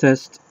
Test.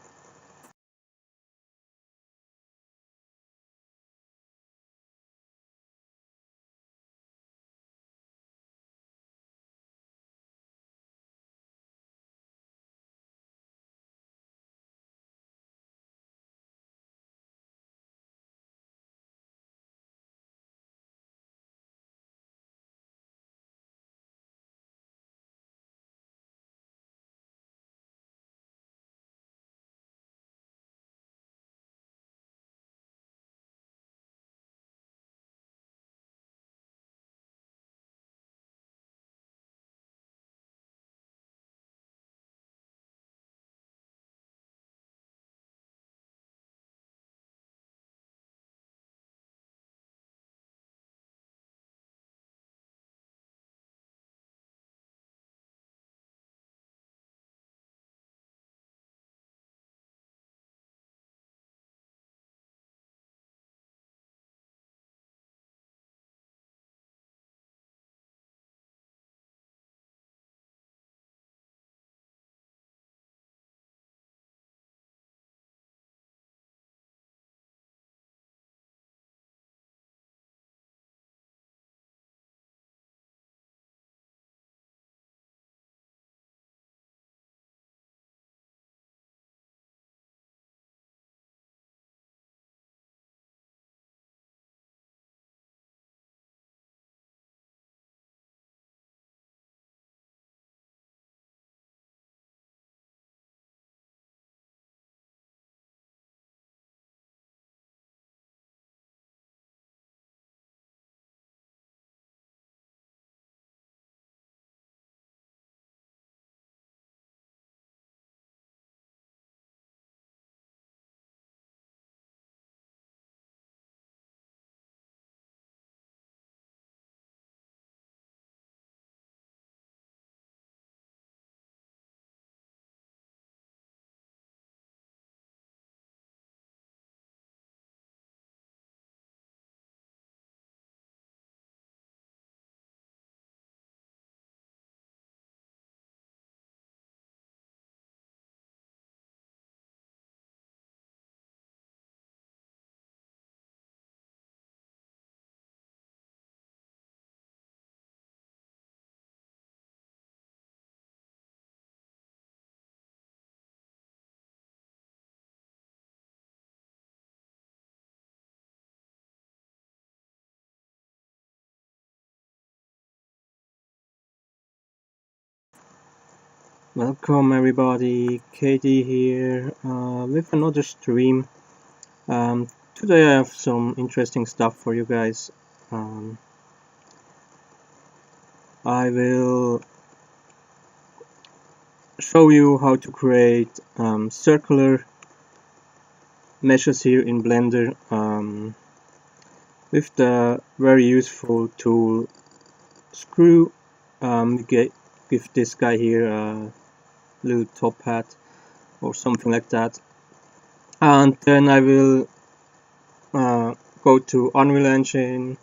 Welcome everybody, KD here with another stream. Today I have some interesting stuff for you guys. I will show you how to create circular meshes here in Blender with the very useful tool Screw. Give this guy here a little top hat or something like that, and then I will go to Unreal Engine,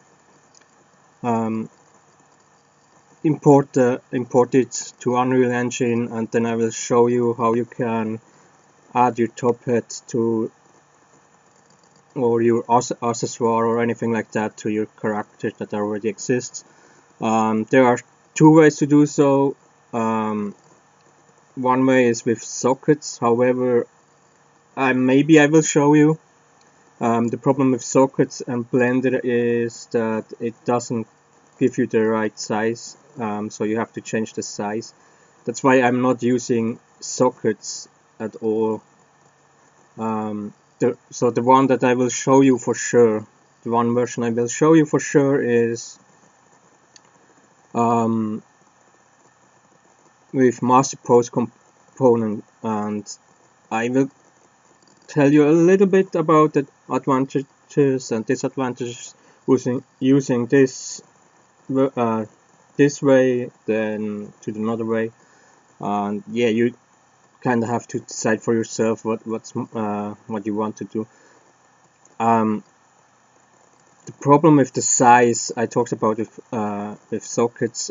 import it to Unreal Engine, and then I will show you how you can add your top hat to, or your accessoire or anything like that, to your character that already exists. There are two ways to do so. One way is with sockets, however maybe I will show you. The problem with sockets and Blender is that it doesn't give you the right size, so you have to change the size. That's why I'm not using sockets at all. So the one that I will show you for sure, the one version I will show you for sure is with master pose component, and I will tell you a little bit about the advantages and disadvantages using this way than to another way. And yeah, you kind of have to decide for yourself what you want to do. The problem with the size I talked about with sockets,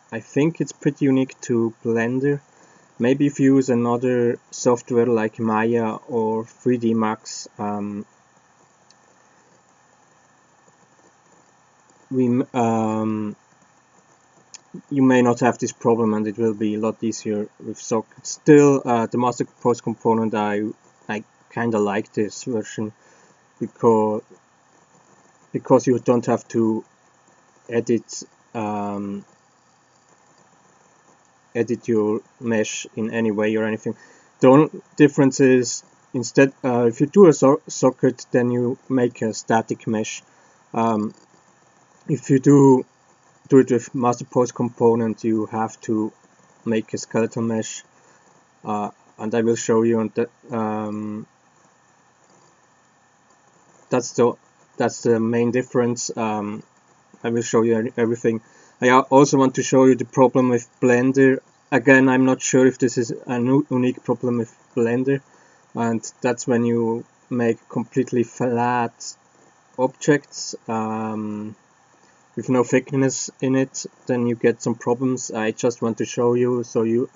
I think it's pretty unique to Blender. Maybe if you use another software like Maya or 3D Max, you may not have this problem, and it will be a lot easier with sockets. Still, the master pose component, I kind of like this version because you don't have to edit edit your mesh in any way or anything. The only difference is, instead, if you do a socket, then you make a static mesh. If you do it with master pose component, you have to make a skeletal mesh, and I will show you on that. That's the main difference. I will show you everything. I also want to show you the problem with Blender. Again, I'm not sure if this is a unique problem with Blender, and that's when you make completely flat objects with no thickness in it, then you get some problems. I just want to show you, so you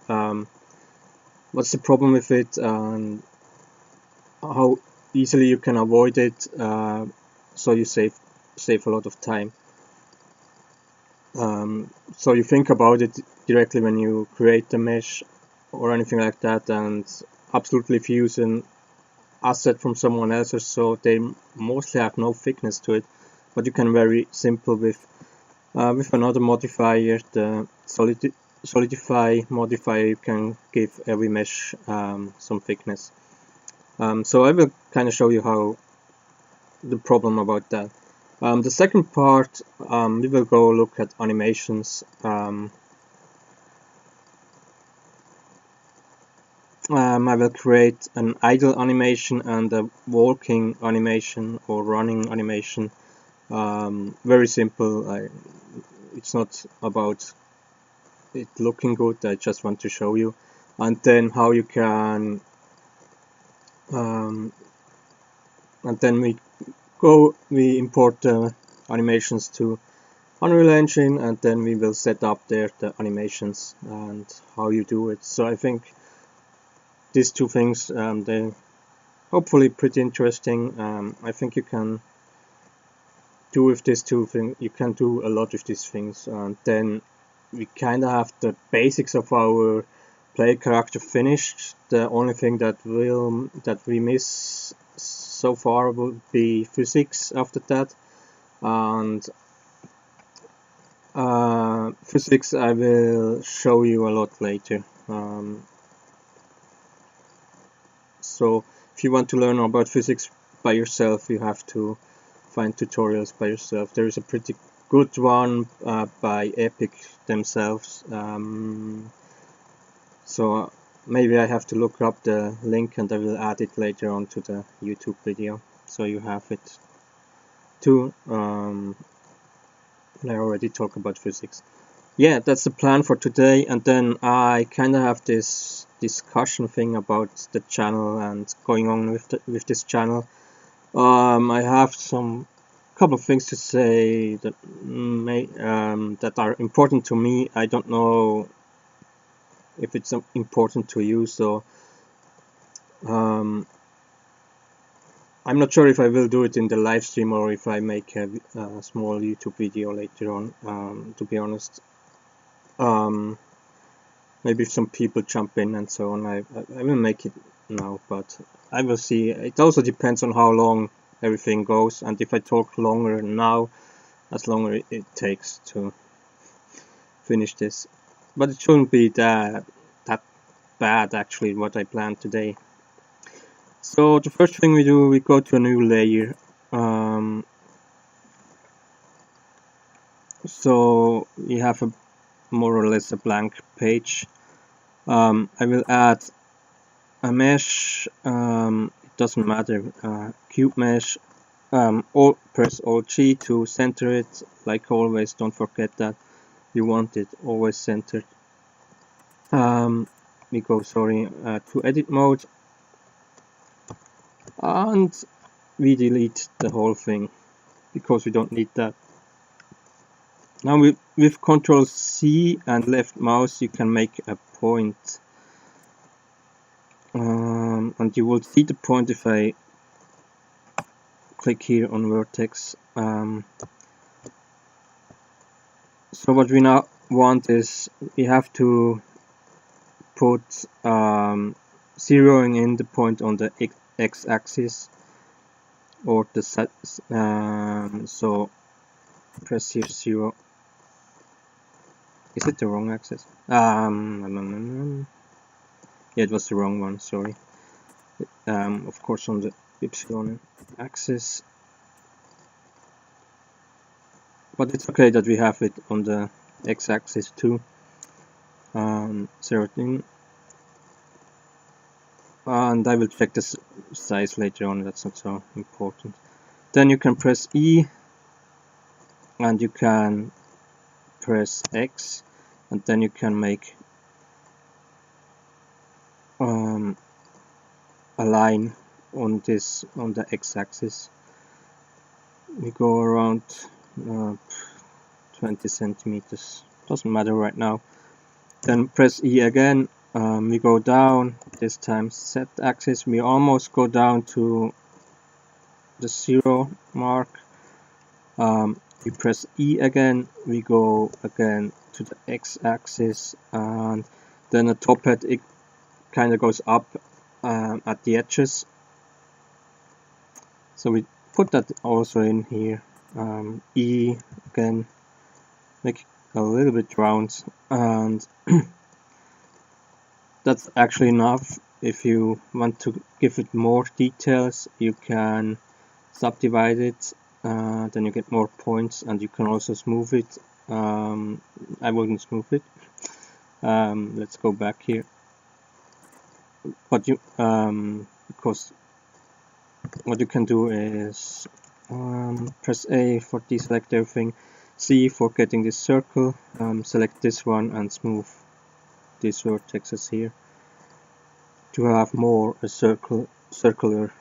what's the problem with it and how easily you can avoid it, so you save a lot of time. So you think about it directly when you create the mesh or anything like that, and absolutely if you use an asset from someone else or so, they mostly have no thickness to it, but you can very simple with another modifier, the Solidify modifier, you can give every mesh some thickness. So I will kind of show you how the problem about that. The second part, we will go look at animations. I will create an idle animation and a walking animation or running animation. Very simple. It's not about it looking good, I just want to show you. And then how you can and then we import the animations to Unreal Engine, and then we will set up there the animations and how you do it. So I think these two things, they're hopefully pretty interesting. I think you can do with these two things, you can do a lot with these things, and then we kind of have the basics of our player character finished. The only thing that we miss so far would be physics after that, and physics I will show you a lot later. So if you want to learn about physics by yourself, you have to find tutorials by yourself. There is a pretty good one by Epic themselves. So maybe I have to look up the link and I will add it later on to the YouTube video, so you have it too. I already talked about physics. Yeah, that's the plan for today, and then I kind of have this discussion thing about the channel and going on with this channel. I have some couple of things to say that that are important to me. I don't know if it's important to you, so I'm not sure if I will do it in the live stream or if I make a small YouTube video later on, to be honest. Maybe if some people jump in and so on, I will make it now, but I will see. It also depends on how long everything goes, and if I talk longer now, as longer it takes to finish this. But it shouldn't be that bad actually, what I planned today. So the first thing we do, we go to a new layer. So we have a more or less a blank page. I will add a mesh. It doesn't matter. Cube mesh. Or press Alt G to center it. Like always, don't forget that you want it always centered. We go to edit mode, and we delete the whole thing because we don't need that. Now with Ctrl C and left mouse, you can make a point. and you will see the point if I click here on vertex. So what we now want is we have to put zeroing in the point on the x-axis or the set. So press here 0. Is it the wrong axis? Yeah, it was the wrong one. Sorry. Of course, on the y axis. But it's okay that we have it on the x-axis too. Zeroed in. And I will check the size later on, that's not so important. Then you can press E and you can press X, and then you can make a line on the x-axis. We go around 20 centimeters, doesn't matter right now. Then press E again. We go down, this time Z axis, we almost go down to the 0 mark. We press E again, we go again to the X axis, and then the top head, it kind of goes up at the edges. So we put that also in here. E again, make a little bit round, and that's actually enough. If you want to give it more details, you can subdivide it, then you get more points, and you can also smooth it. I wouldn't smooth it. Let's go back here. But you, because what you can do is press A for deselect everything, C for getting this circle, select this one and smooth these vertexes here to have more a circular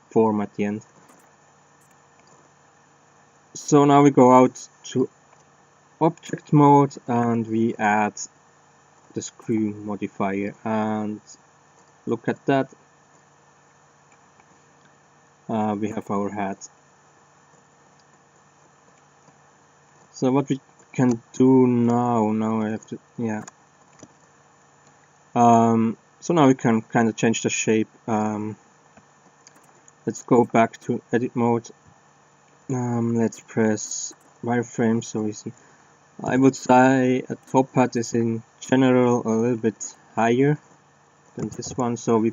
form at the end. So now we go out to object mode and we add the screw modifier, and look at that. We have our head. So what we can do now I have to, yeah. So now we can kind of change the shape. Let's go back to edit mode. Let's press wireframe so we see. I would say a top hat is in general a little bit higher than this one, so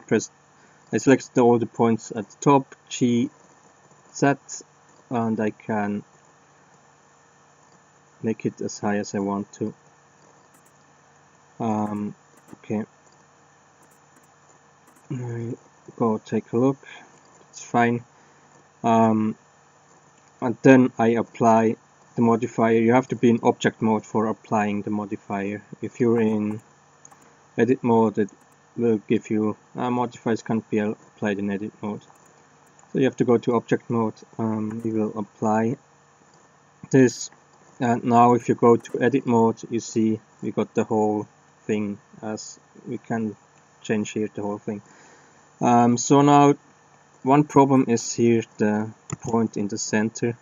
I select all the points at the top, G, Z, and I can make it as high as I want to. Okay, go take a look, it's fine. And then I apply the modifier. You have to be in object mode for applying the modifier. If you're in edit mode, it will give you modifiers can't be applied in edit mode. So you have to go to object mode. We will apply this, and now if you go to edit mode, you see we got the whole thing, as we can change here the whole thing. So now one problem is here the point in the center.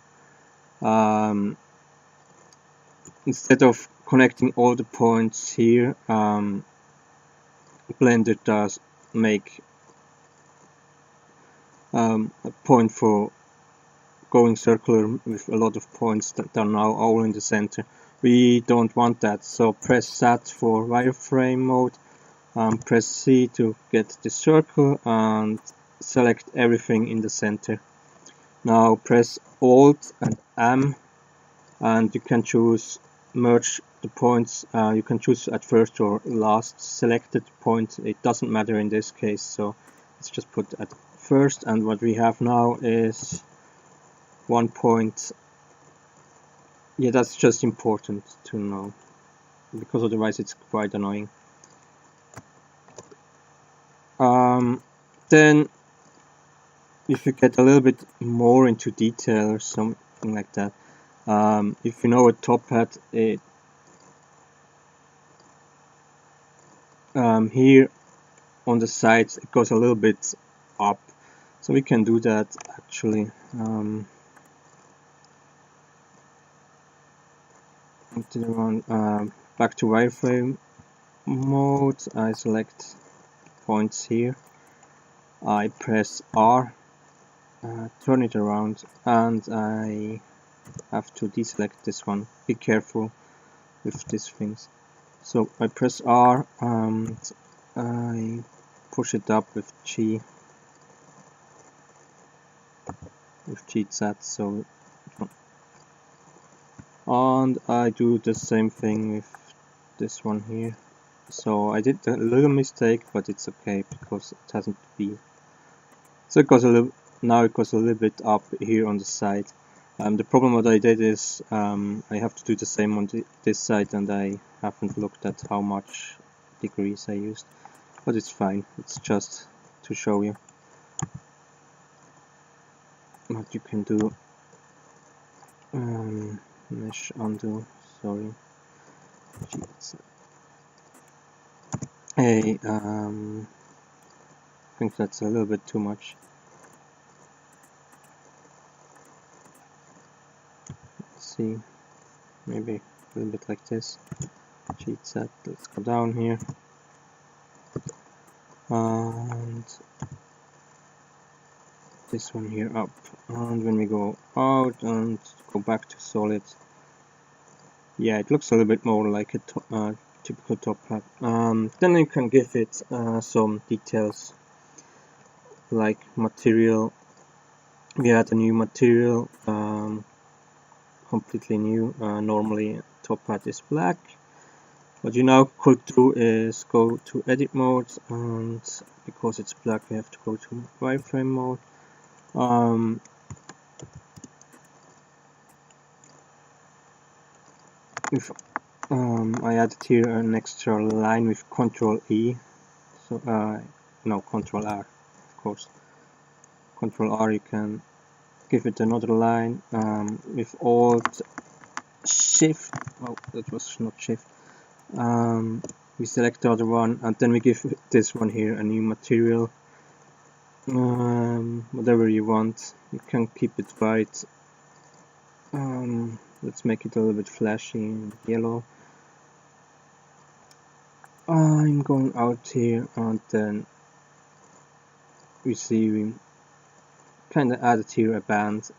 Instead of connecting all the points here, Blender does make a point for going circular with a lot of points that are now all in the center. We don't want that, so press Z for wireframe mode, press C to get the circle and select everything in the center. Now press Alt and M and you can choose merge the points. You can choose at first or last selected point, it doesn't matter in this case, so let's just put at first. And what we have now is 1 point. Yeah, that's just important to know, because otherwise it's quite annoying. Then if you get a little bit more into detail or something like that, if you know a top hat, here on the sides it goes a little bit up, so we can do that actually. Back to wireframe mode, I select points here, I press R, turn it around, and I have to deselect this one. Be careful with these things. So I press R and I push it up with G set, so and I do the same thing with this one here. So I did a little mistake, but it's okay because it hasn't been. So it goes a little, now it goes a little bit up here on the side. The problem what I did is I have to do the same on this side, and I haven't looked at how much degrees I used, but it's fine. It's just to show you what you can do. Mesh undo, sorry. Hey, I think that's a little bit too much. Let's see, maybe a little bit like this. Cheat set, let's go down here. And this one here up. And when we go out and go back to solid, yeah, it looks a little bit more like a typical top hat. Then you can give it some details like material. We add a new material, completely new. Normally top hat is black. What you now could do is go to edit mode, and because it's black you have to go to wireframe mode. If I added here an extra line with Control E, so no, Control R, of course. Control R, you can give it another line with Alt Shift. Oh, that was not Shift. We select the other one, and then we give this one here a new material. Whatever you want, you can keep it white. Let's make it a little bit flashy in yellow. I'm going out here, and then we see we kind of added here a band.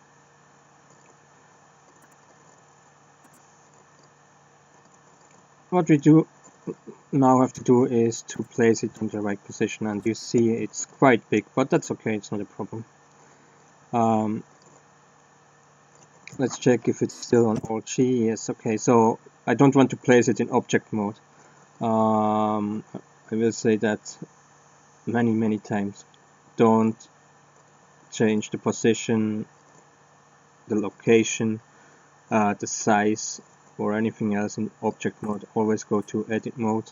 What we do now have to do is to place it in the right position, and you see it's quite big, but that's okay, it's not a problem. Let's check if it's still on Alt G. Yes, okay, so I don't want to place it in object mode. I will say that many times. Don't change the position, the location, the size, or anything else in object mode. Always go to edit mode.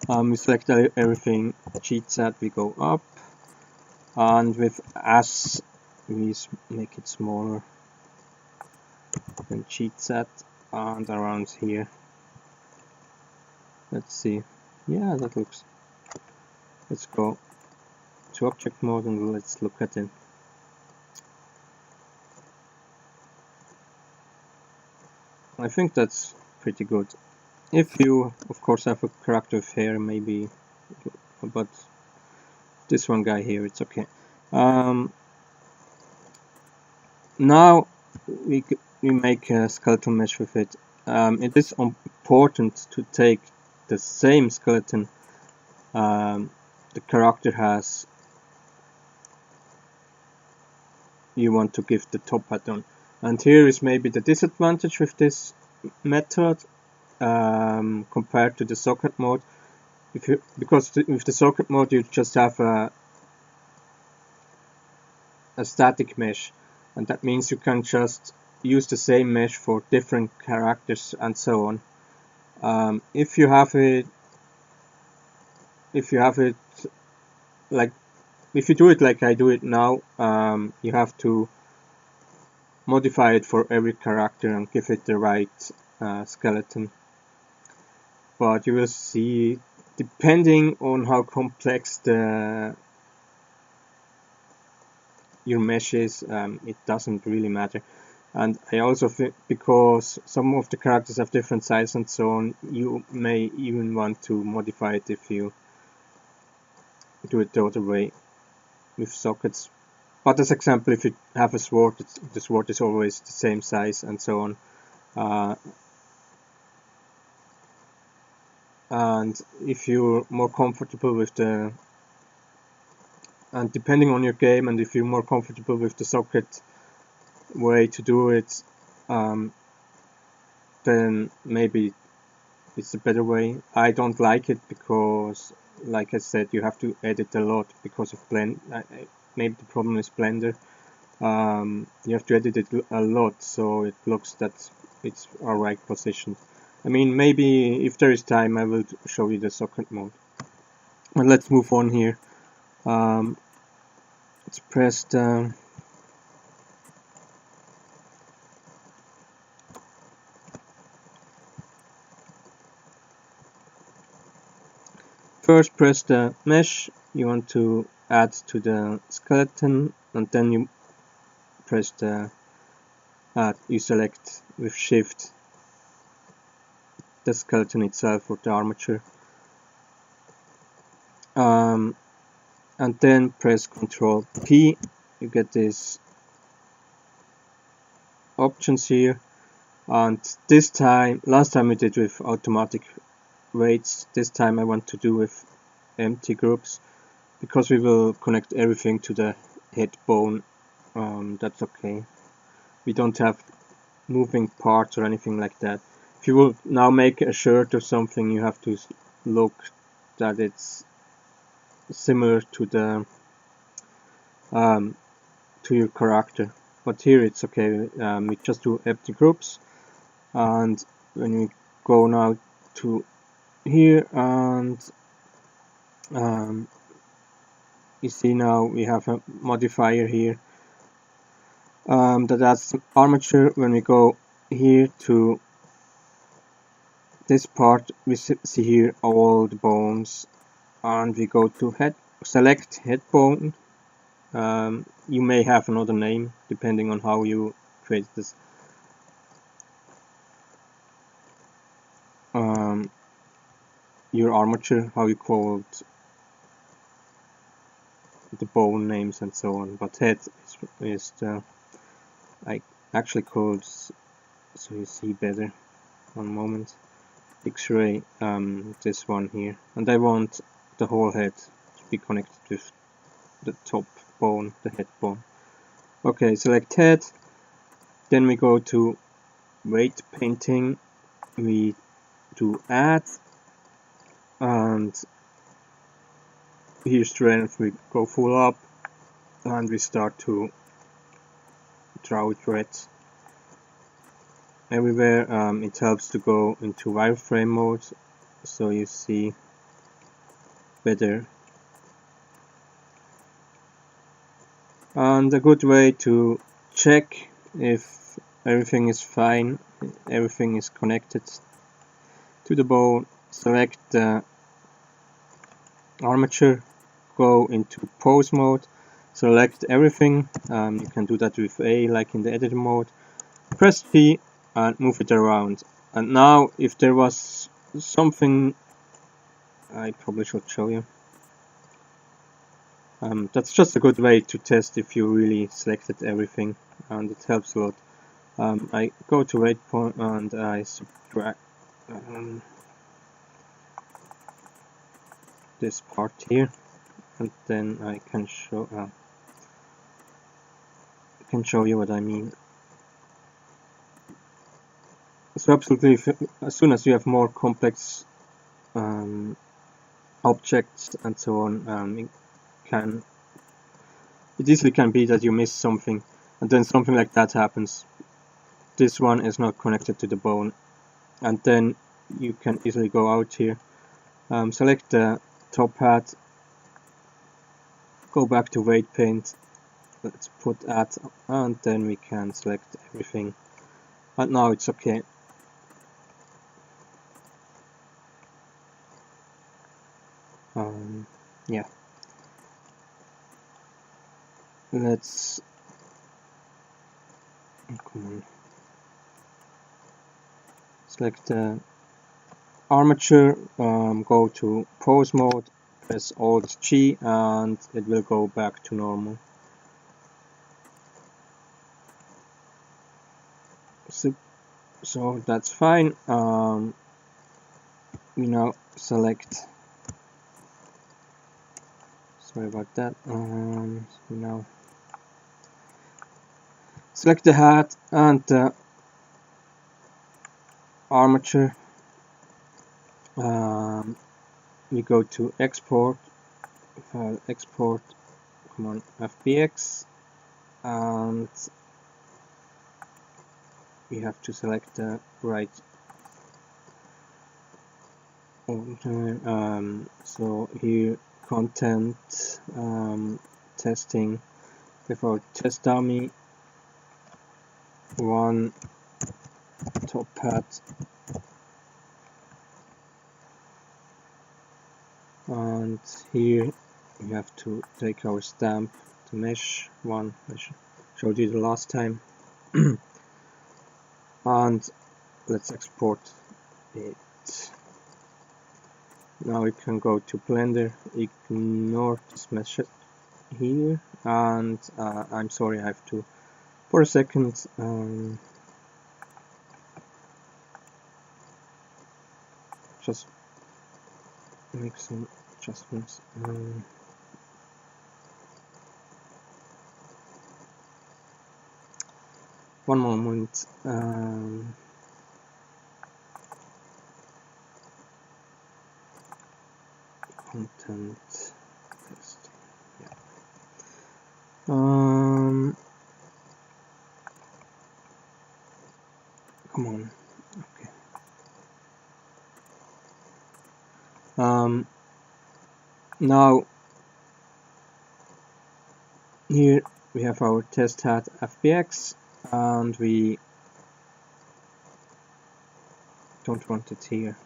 We select everything, cheat set, we go up, and with S we make it smaller, then cheat set, and around here. Let's see, yeah, that looks. Let's go to object mode and let's look at it. I think that's pretty good. If you, of course, have a character with hair, maybe, but this one guy here, it's okay. Now we make a skeletal mesh with it. It is important to take the same skeleton the character has. You want to give the top hat on, and here is maybe the disadvantage with this method compared to the socket mode. Because with the socket mode you just have a static mesh, and that means you can just use the same mesh for different characters and so on. If you have it like, if you do it like I do it now, you have to modify it for every character and give it the right skeleton. but you will see, depending on how complex your mesh is, it doesn't really matter. And I also think, because some of the characters have different sizes and so on, you may even want to modify it if you do it the other way with sockets. But as example, if you have a sword, the sword is always the same size and so on. And if you're more comfortable with the, and depending on your game, and if you're more comfortable with the socket way to do it, then maybe it's a better way. I don't like it because, like I said, you have to edit a lot because of Blend. Maybe the problem is Blender. You have to edit it a lot so it looks that it's alright positioned. I mean, maybe if there is time I will show you the socket mode. But let's move on here. Let's press the first press the mesh you want to add to the skeleton, and then you press the you select with shift the skeleton itself or the armature, and then press Ctrl P. You get these options here, and this time, last time we did with automatic weights, this time I want to do with empty groups, because we will connect everything to the head bone. That's okay. We don't have moving parts or anything like that. If you will now make a shirt or something, you have to look that it's similar to the to your character. But here it's okay. We just do empty groups, and when we go now to here, and you see now we have a modifier here that adds armature. When we go here to this part, we see here all the bones, and we go to head, select head bone. You may have another name depending on how you create this. Your armature, how you called the bone names and so on, but head is the, I actually called, so you see better. One moment. X-ray, this one here, and I want the whole head to be connected with the top bone, the head bone. Okay, select head, then we go to weight painting, we do add, and here strength, we go full up, and we start to draw it red everywhere. It helps to go into wireframe mode so you see better. And a good way to check if everything is fine, everything is connected to the bone, select the armature, go into pose mode, select everything. You can do that with A like in the editor mode, press P and move it around. And now if there was something, I probably should show you. That's just a good way to test if you really selected everything, and it helps a lot. I go to weight point and I subtract this part here, and then I can show you what I mean. So absolutely, as soon as you have more complex objects and so on, it easily can be that you miss something, and then something like that happens. This one is not connected to the bone, and then you can easily go out here, select the top hat, go back to weight paint, let's put add, and then we can select everything, and now it's okay. Yeah, let's come on. Select the armature, go to pose mode, press Alt G, and it will go back to normal. So that's fine. We now select. Sorry about that. So now select the hat and the armature. We go to export, file export, come on, FBX, and we have to select the right order. So here content, testing, before test dummy, one top hat, and here we have to take our stamp to mesh one. I showed you the last time. And let's export it. Now we can go to Blender, ignore this mesh here, and I'm sorry, I have to, for a second, just make some adjustments. One moment. Content test. Yeah. Come on. Okay. Now here we have our test hat FBX, and we don't want it here.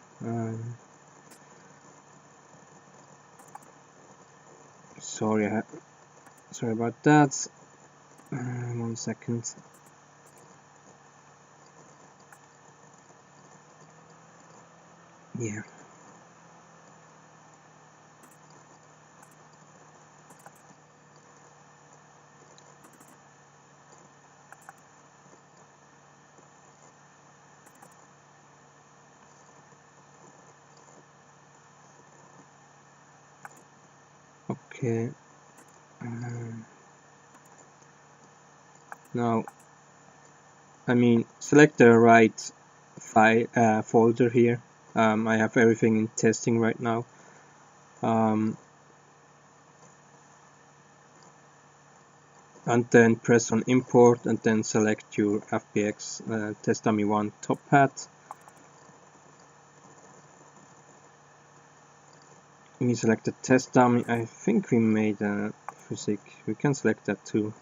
Sorry about that. 1 second. Yeah. Okay. Now, select the right file folder here. I have everything in testing right now. And then press on import, and then select your FBX test dummy 1 top hat. We select the test dummy. I think we made a physics. We can select that too.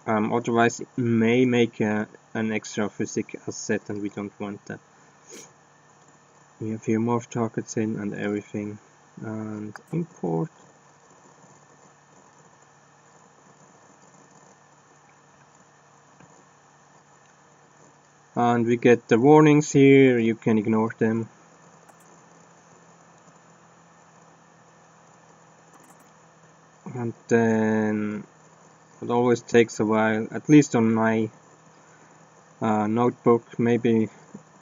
Otherwise, it may make an extra physics asset, and we don't want that. We have here morph targets in and everything, and import. And we get the warnings here. You can ignore them. And then it always takes a while, at least on my notebook. Maybe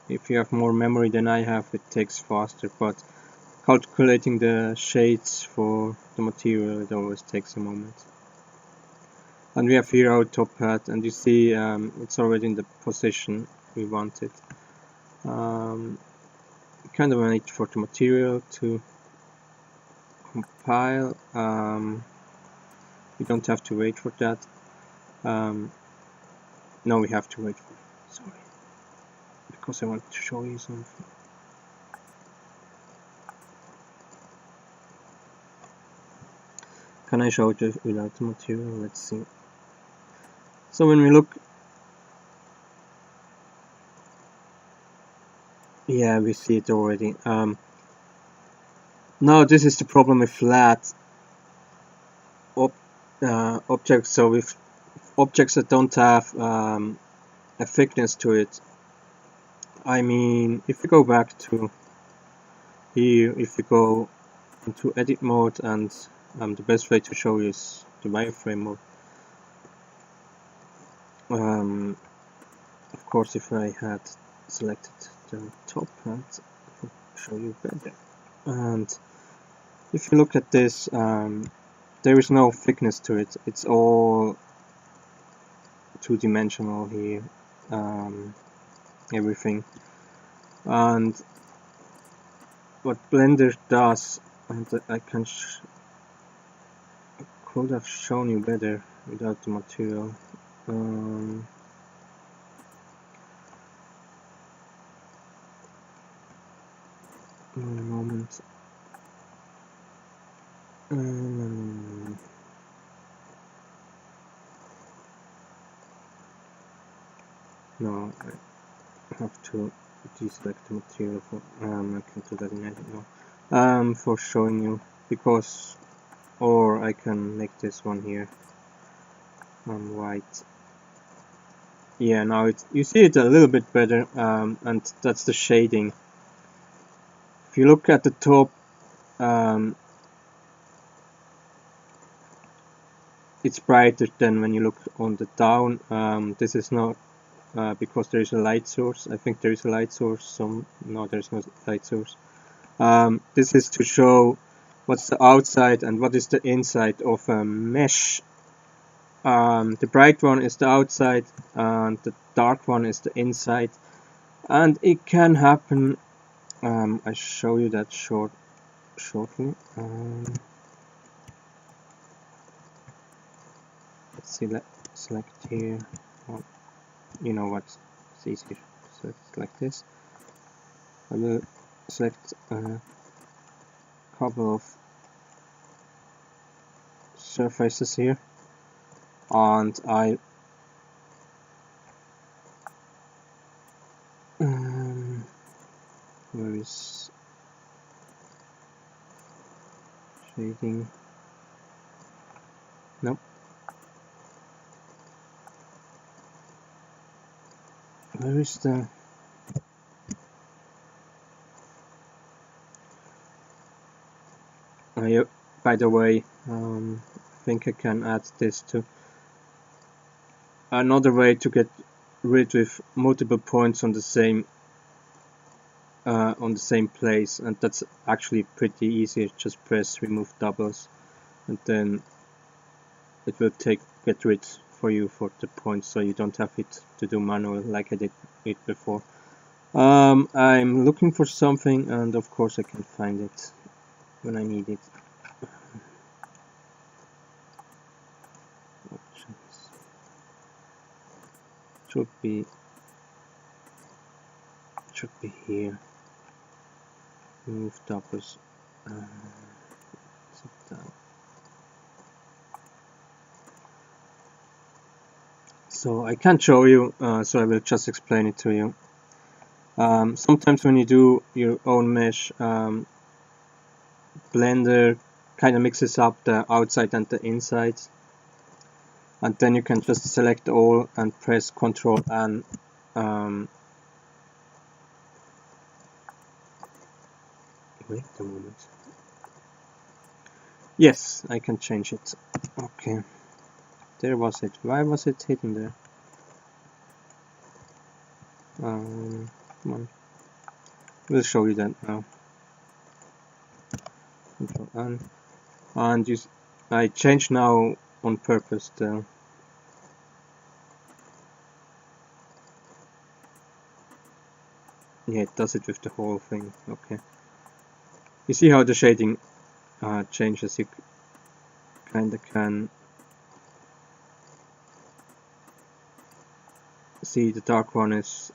if you have more memory than I have, it takes faster, but calculating the shades for the material, it always takes a moment. And we have here our top hat, and you see it's already in the position we want it. Kind of wait for the material to compile. We don't have to wait for that. No, we have to wait for it. Sorry, because I want to show you something. Can I show it without the material? Let's see. So when we look, yeah, we see it already. Now this is the problem with flat objects. So with objects that don't have a thickness to it, I mean, if we go back to here, if we go into edit mode, and the best way to show you is the wireframe mode. Of course, if I had selected the top part, it would show you better. And if you look at this, there is no thickness to it. It's all two-dimensional here, everything. And what Blender does, and I could have shown you better without the material. One moment. No, I have to deselect the material for I can do that in edit now. For showing you, because, or I can make this one here white. Yeah, now you see it a little bit better, and that's the shading. If you look at the top, it's brighter than when you look on the down. This is not because there is a light source. I think there is a light source. No, there's no light source. This is to show what's the outside and what is the inside of a mesh. The bright one is the outside and the dark one is the inside, and it can happen. I show you that shortly. Let's see. Let's select here. Oh, you know what? It's easier. So it's like this. I will select a couple of surfaces here, and where is shading? Nope. Where is the by the way, I think I can add this to another way to get rid of multiple points on the same place, and that's actually pretty easy. Just press remove doubles, and then it will get rid for you for the points, so you don't have it to do manual like I did it before. I'm looking for something, and of course I can find it when I need it. Options should be here. Remove doubles. Sit down. So I can't show you, so I will just explain it to you. Sometimes when you do your own mesh, Blender kind of mixes up the outside and the inside, and then you can just select all and press Ctrl and wait a moment. Yes, I can change it. Okay, there was it. Why was it hidden there? Come on, we'll show you that now. Ctrl N, and I changed now on purpose the yeah, it does it with the whole thing. Okay, you see how the shading changes. You kinda can see the dark one is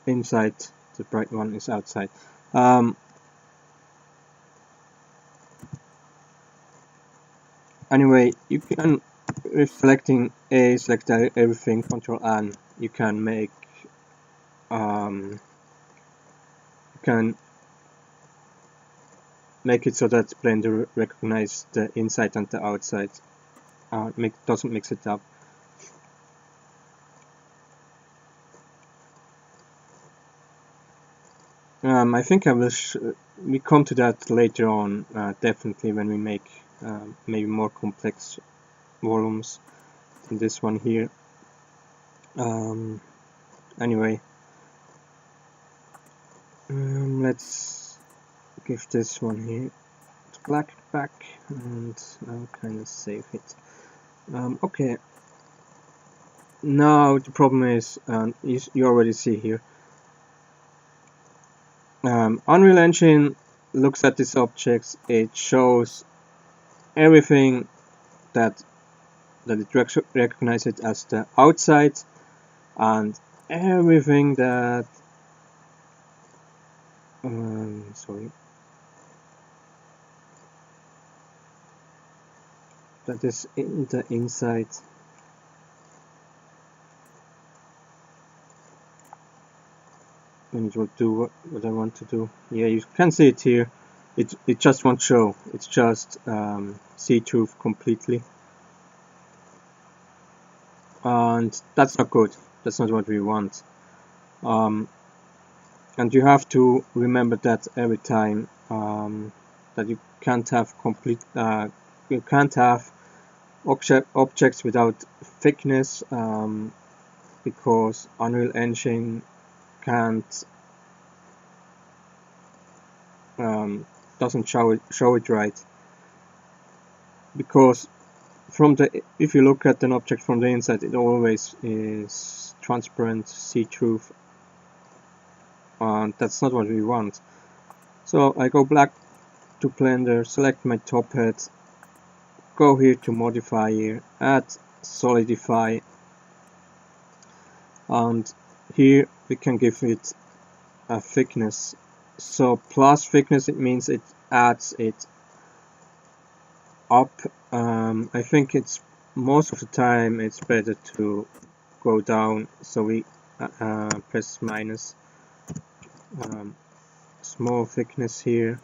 inside, the bright one is outside. Anyway, you can, with selecting A, everything, Ctrl N, you can make can make it so that Blender recognizes the inside and the outside, doesn't mix it up. I think we come to that later on, definitely when we make maybe more complex volumes than this one here. Anyway, let's give this one here to black back, and I'll kind of save it. Okay. Now the problem is, you already see here, Unreal Engine looks at these objects, it shows everything that it recognizes as the outside, and everything that that is in the inside. And it will do what I want to do. Yeah, you can see it here. It just won't show. It's just see-through completely, and that's not good. That's not what we want. And you have to remember that every time, that you can't have you can't have objects without thickness, because Unreal Engine doesn't show it right, because if you look at an object from the inside, it always is transparent, see-through, and that's not what we want. So I go back to Blender, select my top head, go here to Modifier, add Solidify, and here we can give it a thickness. So plus thickness, it means it adds it up. I think it's most of the time it's better to go down, so we press minus. Small thickness here.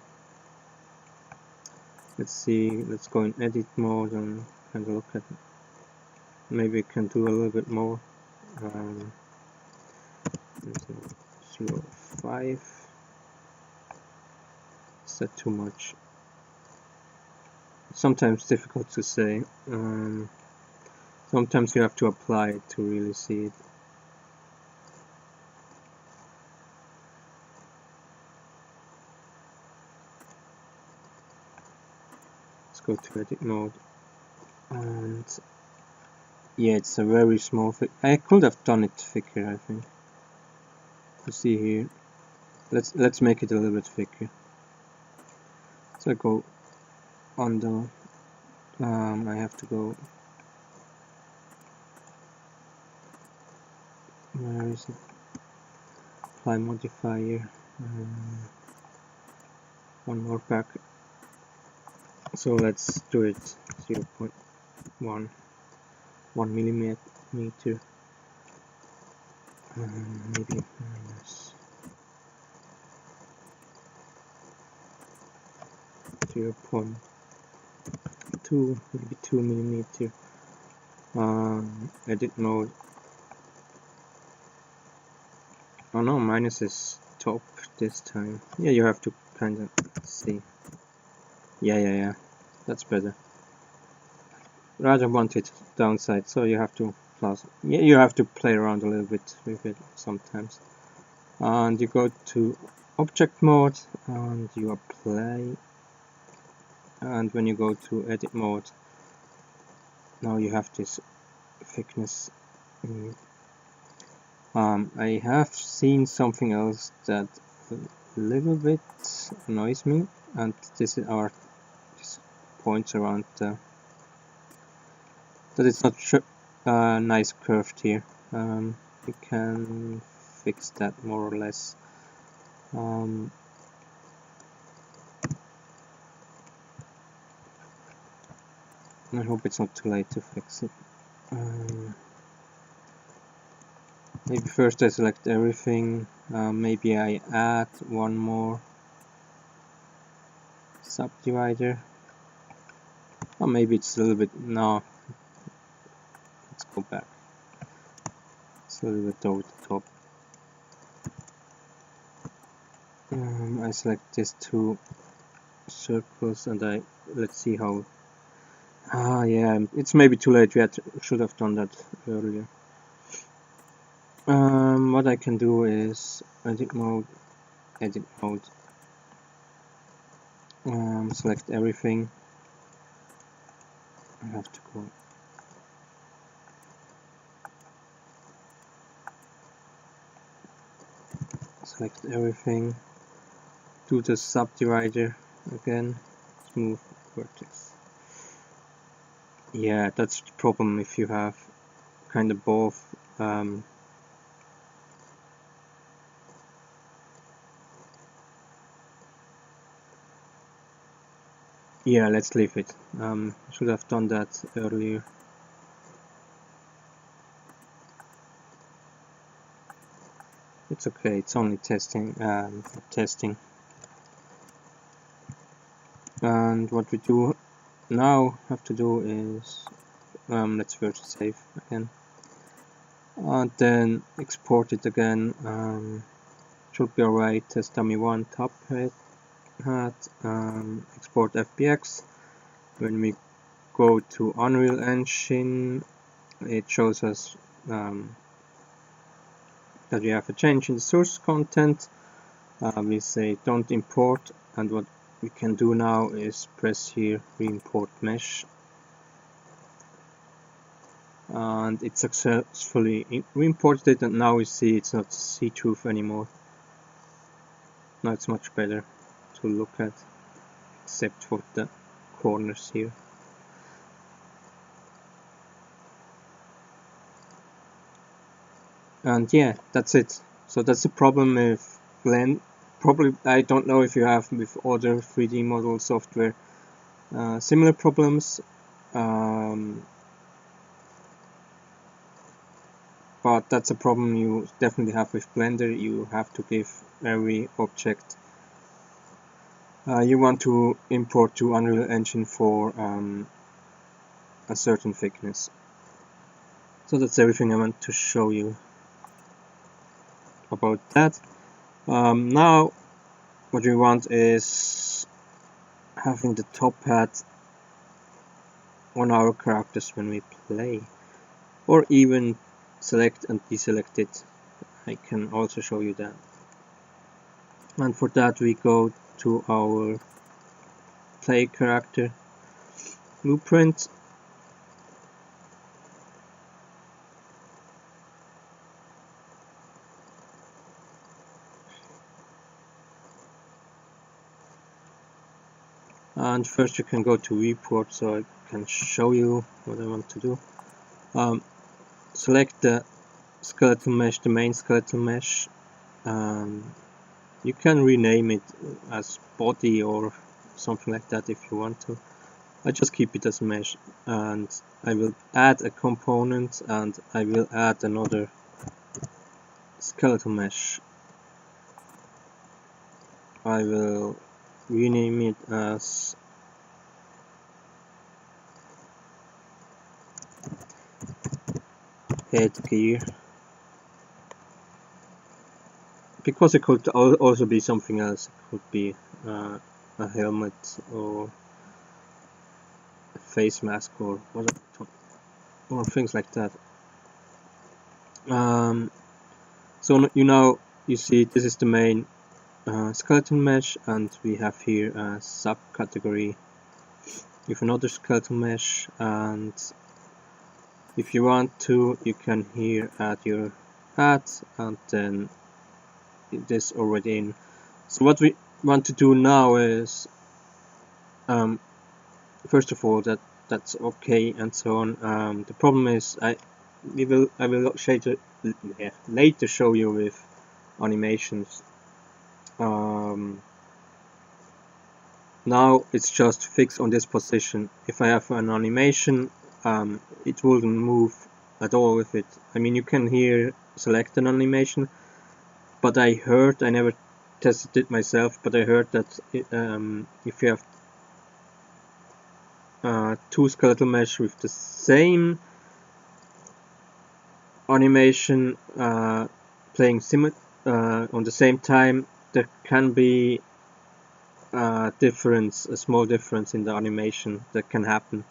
Let's see, let's go in edit mode and kind of look at it. Maybe we can do a little bit more. 0.5. Is that too much? Sometimes difficult to say. Sometimes you have to apply it to really see it. Let's go to edit mode, and yeah, it's a very small thick. I could have done it thicker, I think. You see here. Let's make it a little bit thicker. So I go under. I have to go. Where is it? Apply modifier. One more back. So let's do it 0.1 millimeter. Maybe minus 0.2, maybe 2 millimeter. Edit mode. Oh no, minus is top this time. Yeah, you have to kind of see. Yeah, that's better. Rather want it downside, so you have to plus. Yeah, you have to play around a little bit with it sometimes. And you go to object mode and you apply. And when you go to edit mode, now you have this thickness. I have seen something else that a little bit annoys me, and this points around that it's not nice curved here. We can fix that more or less. I hope it's not too late to fix it. Maybe first I select everything Maybe I add one more subdivider. Or maybe it's a little bit, no, let's go back. It's a little bit over the top. I select these two circles and let's see how. Yeah, it's maybe too late. Should have done that earlier. What I can do is edit mode, select everything. I have to go. Select everything. Do the subdivider again. Smooth vertex. Yeah, that's the problem if you have kind of both. Yeah, let's leave it. Should have done that earlier. It's okay. It's only testing. And what we do now have to do is let's first save again, and then export it again. Should be alright. Test dummy 1 top hat. Export FBX. When we go to Unreal Engine, it shows us that we have a change in the source content. We say don't import, and what we can do now is press here re-import mesh, and it successfully re-imported it, and now we see it's not see-through anymore. Now it's much better to look at, except for the corners here. And yeah, that's it. So that's the problem with Blend. Probably, I don't know if you have with other 3D model software similar problems, but that's a problem you definitely have with Blender. You have to give every object you want to import to Unreal Engine for a certain thickness. So that's everything I want to show you about that. Now what we want is having the top hat on our characters when we play, or even select and deselect it. I can also show you that. And for that we go to our play character blueprint, and first you can go to viewport so I can show you what I want to do. Select the skeletal mesh, the main skeletal mesh. You can rename it as body or something like that if you want to. I just keep it as mesh, and I will add a component, and I will add another skeletal mesh. I will rename it as headgear, because it could also be something else. It could be a helmet or a face mask or whatever, or things like that. So you see this is the main skeletal mesh, and we have here a subcategory with another skeletal mesh, and if you want to, you can here add your hat, and then this already in. So what we want to do now is first of all that's okay and so on. The problem is I will later show you with animations. Now it's just fixed on this position. If I have an animation, it wouldn't move at all with it. I mean, you can here select an animation, but I heard, I never tested it myself, but I heard that if you have two skeletal mesh with the same animation playing on the same time, there can be a small difference in the animation that can happen.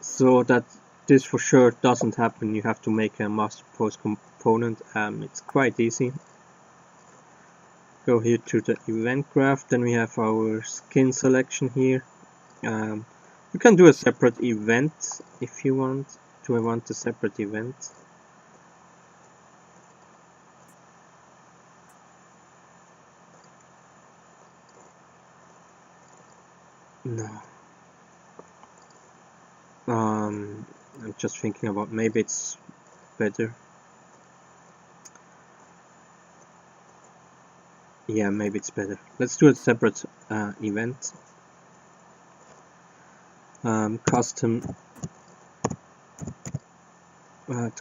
So that this for sure doesn't happen, you have to make a master pose component. It's quite easy. Go here to the event graph, then we have our skin selection here. You can do a separate event if you want. Do I want a separate event? No. I'm just thinking about maybe it's better. Yeah, maybe it's better. Let's do a separate event. Custom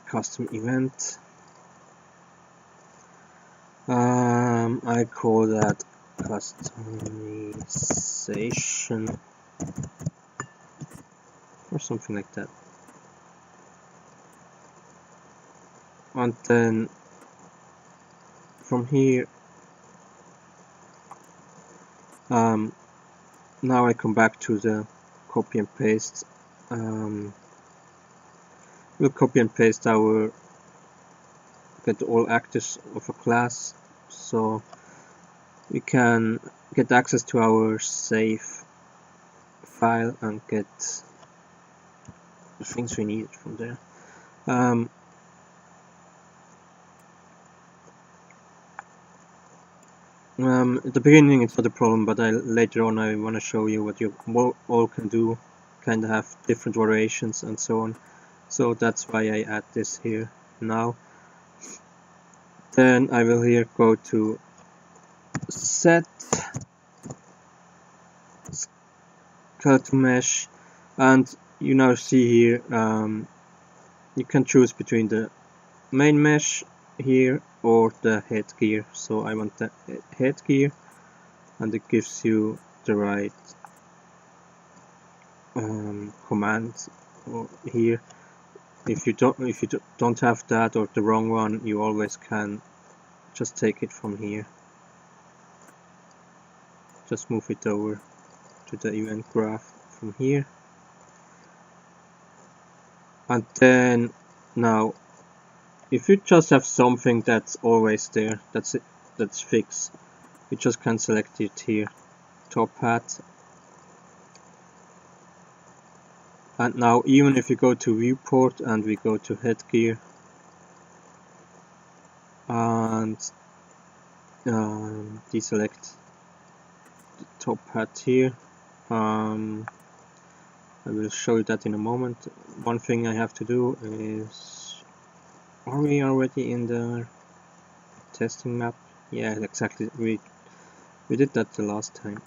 custom event. I call that customization or something like that. And then from here, now I come back to the copy and paste. We'll copy and paste get all actors of a class, so we can get access to our save file and get the things we need from there. At the beginning it's not a problem, but later on I want to show you what you all can do, kind of have different variations and so on. So that's why I add this here now. Then I will here go to set skeletal mesh, and you now see here you can choose between the main mesh here or the headgear. So I want the headgear, and it gives you the right command here. If you don't have that or the wrong one, you always can just take it from here. Just move it over to the event graph from here. And then now, if you just have something that's always there, that's it, that's fixed, you just can select it here, top hat. And now even if you go to viewport and we go to headgear and deselect the top hat here, I will show you that in a moment. One thing I have to do is, are we already in the testing map? Yeah, exactly, we did that the last time.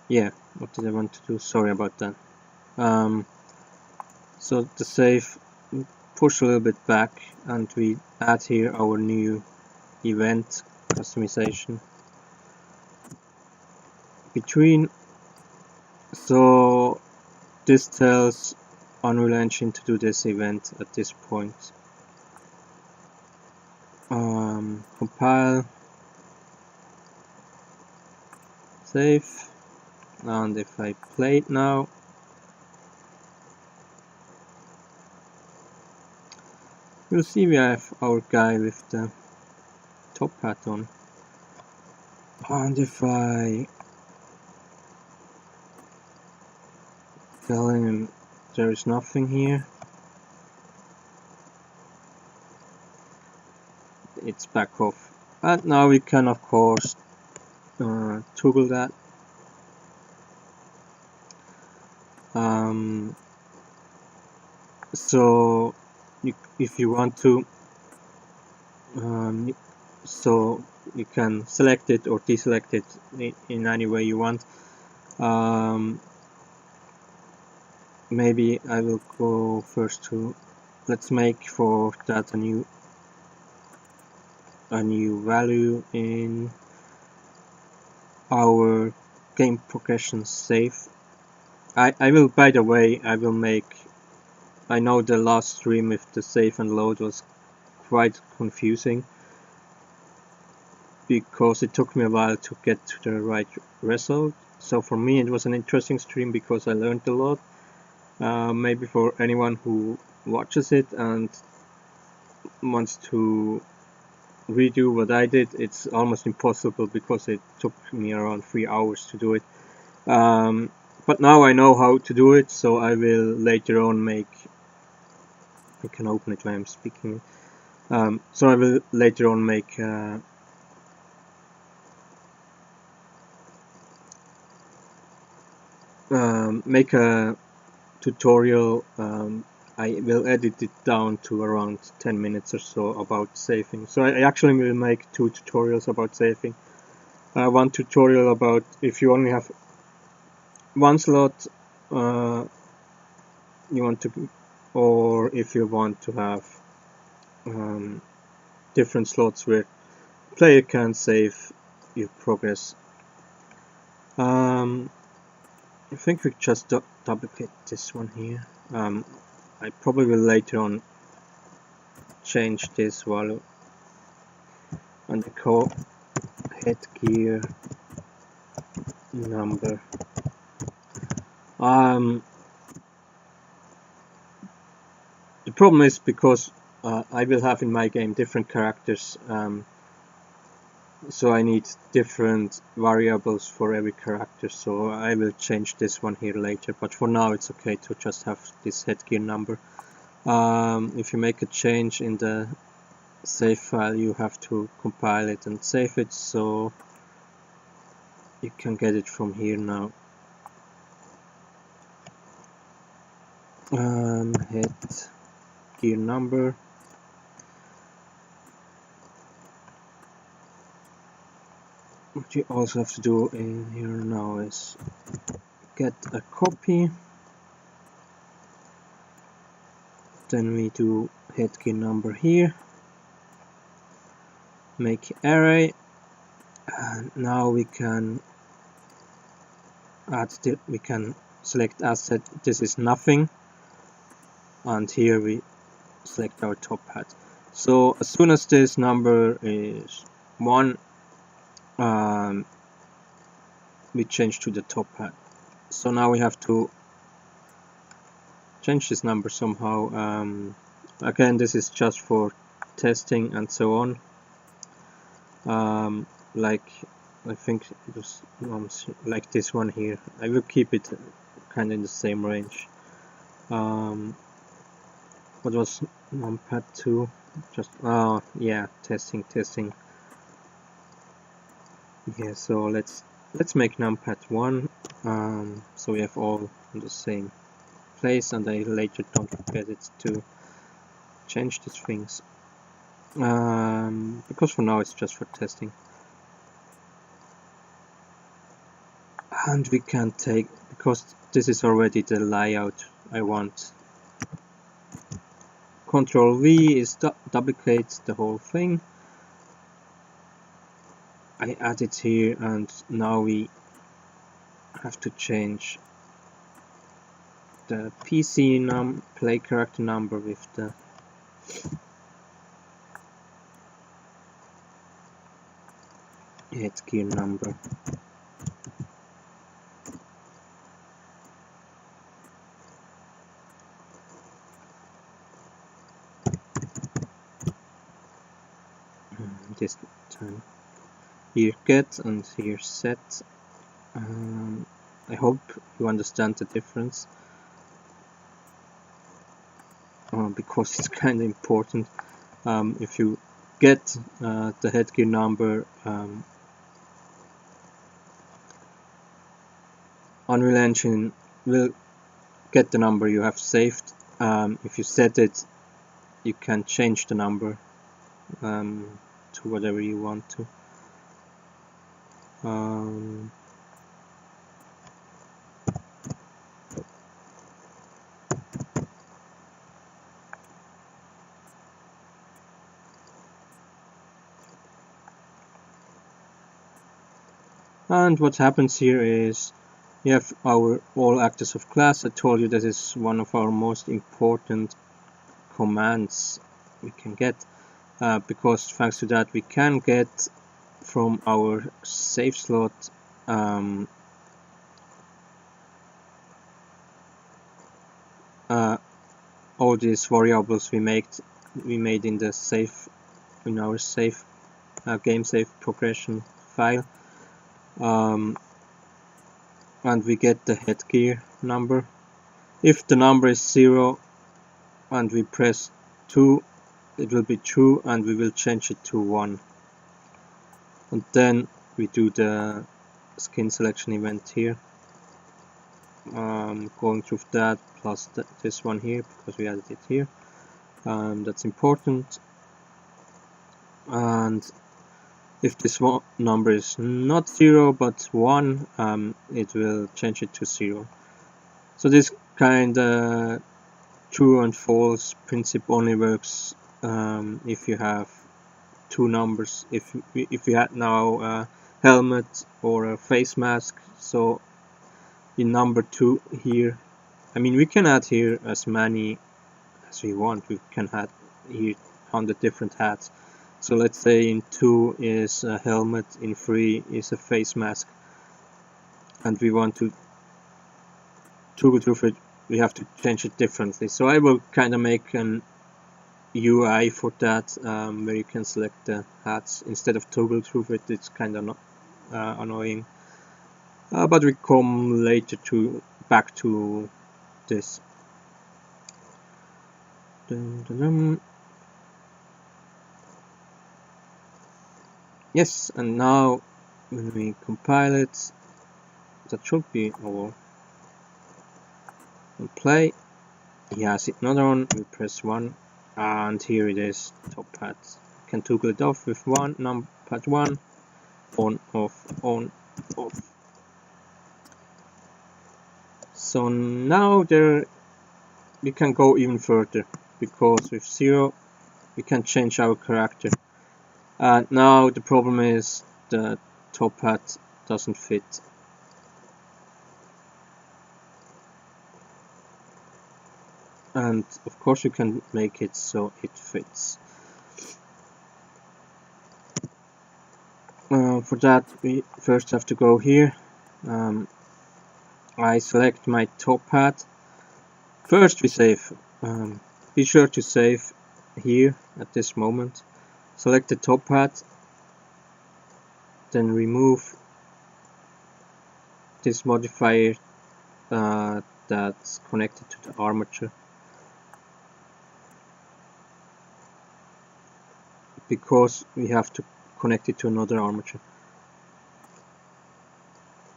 Yeah, what did I want to do? Sorry about that. So the save, push a little bit back, and we add here our new event customization between. So this tells Unreal Engine to do this event at this point. Compile, save, and if I play it now, you'll see we have our guy with the top hat on. And if I tell him there is nothing here, it's back off. And now we can of course toggle that. So if you want to, so you can select it or deselect it in any way you want. Maybe I will go first to, let's make for that a new value in our game progression save. I will, by the way, I know the last stream with the save and load was quite confusing because it took me a while to get to the right result. So for me it was an interesting stream because I learned a lot. Maybe for anyone who watches it and wants to redo what I did, it's almost impossible because it took me around 3 hours to do it. But now I know how to do it, so I will later on make, I can open it while I'm speaking, so I will later on make a tutorial. I will edit it down to around 10 minutes or so about saving. So I actually will make 2 tutorials about saving. One tutorial about if you only have one slot you want to, or if you want to have different slots where player can save your progress. I think we just duplicate this one here. I probably will later on change this value and the call headgear number. The problem is because I will have in my game different characters, so I need different variables for every character, so I will change this one here later, but for now it's okay to just have this headgear number. If you make a change in the save file, you have to compile it and save it, so you can get it from here now. Headgear number. What you also have to do in here now is get a copy, then we do headgear number here, make array, and now we can add we can select asset, this is nothing, and here we select our top hat. So as soon as this number is 1, we change to the top hat. So now we have to change this number somehow. Again, this is just for testing and so on. Like I think it was like this one here. I will keep it kind of in the same range. What was numpad 2? Just yeah, testing. Yeah, so let's make numpad 1, so we have all in the same place, and I later don't forget it to change these things, because for now it's just for testing. And we can take, because this is already the layout I want, Control V is duplicate the whole thing. I add it here, and now we have to change the PC play character number with the headgear number. This time here get and here set. I hope you understand the difference, because it's kind of important. If you get the headgear number, Unreal Engine will get the number you have saved. If you set it, you can change the number to whatever you want to. And what happens here is we have our all actors of class. I told you this is one of our most important commands we can get, because thanks to that we can get from our save slot all these variables we made in our save game save progression file, and we get the headgear number. If the number is 0 and we press 2, it will be true, and we will change it to 1. And then we do the skin selection event here, going through that plus this one here because we added it here. That's important. And if this number is not 0 but 1, it will change it to 0. So this kind of true and false principle only works if you have two numbers. If we had now a helmet or a face mask, so in number 2 here, I mean we can add here as many as we want. We can add here 100 different hats. So let's say in 2 is a helmet, in 3 is a face mask, and we want to toggle through it, we have to change it differently. So I will kind of make an UI for that, where you can select the hats instead of toggle through it. It's kind of annoying, but we come later back to this. Dun, dun, dun. Yes, and now when we compile it, that should be all. And play. Yes, it's not on. We press 1, and here it is. Top hat. You can toggle it off with numpad 1. On, off, on, off. So now we can go even further, because with 0 we can change our character. And now the problem is the top hat doesn't fit. And of course you can make it so it fits. For that we first have to go here. I select my top hat. First we save. Be sure to save here at this moment. Select the top hat, then remove this modifier that's connected to the armature, because we have to connect it to another armature.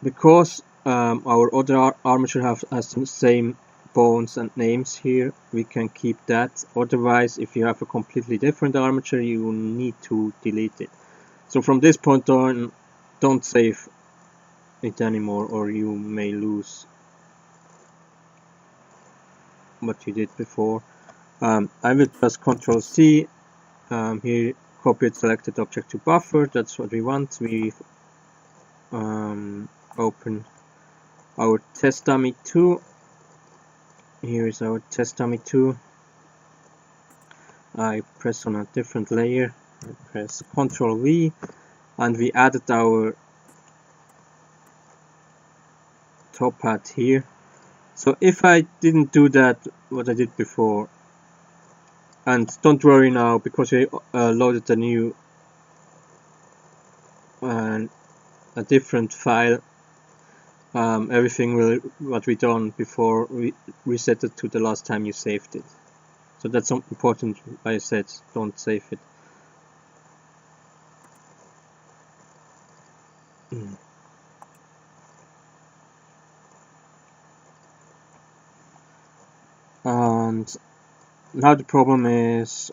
Because our other armature has the same bones and names here, we can keep that. Otherwise, if you have a completely different armature, you need to delete it. So from this point on, don't save it anymore, or you may lose what you did before. I will just Ctrl C here, copy selected object to buffer. That's what we want. We open our test dummy 2. Here is our test dummy 2. I press on a different layer. I press Ctrl V, and we added our top hat here. So if I didn't do that, what I did before, and don't worry now, because we loaded a new a different file, everything will what we done before we reset it to the last time you saved it. So that's important. Why I said don't save it. And now the problem is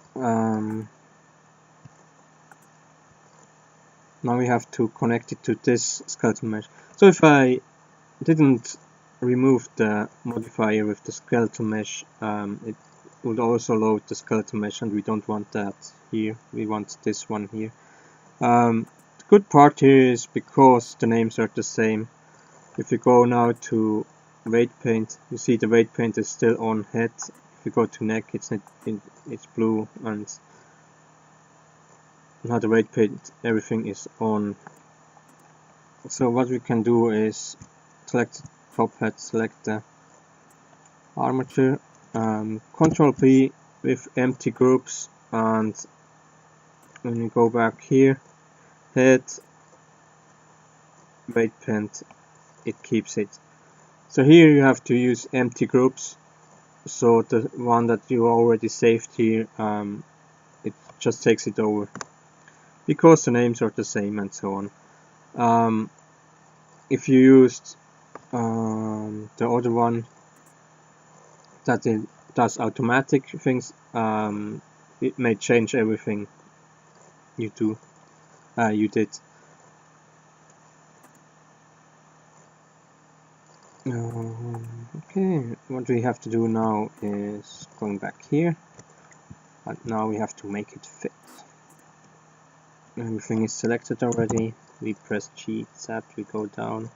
now we have to connect it to this skeletal mesh. So if I didn't remove the modifier with the skeletal mesh, it would also load the skeletal mesh, and we don't want that here. We want this one here. The good part here is because the names are the same. If you go now to weight paint, you see the weight paint is still on head. If you go to neck, it's blue, and now the weight paint, everything is on. So what we can do is select the top head, select the armature, Control P with empty groups, and when you go back here, head, weight paint, it keeps it. So here you have to use empty groups, so the one that you already saved here, it just takes it over, because the names are the same and so on. If you used the other one that it does automatic things, it may change everything you did. Okay, what we have to do now is going back here, and now we have to make it fit. Everything is selected already. We press G, Z, we go down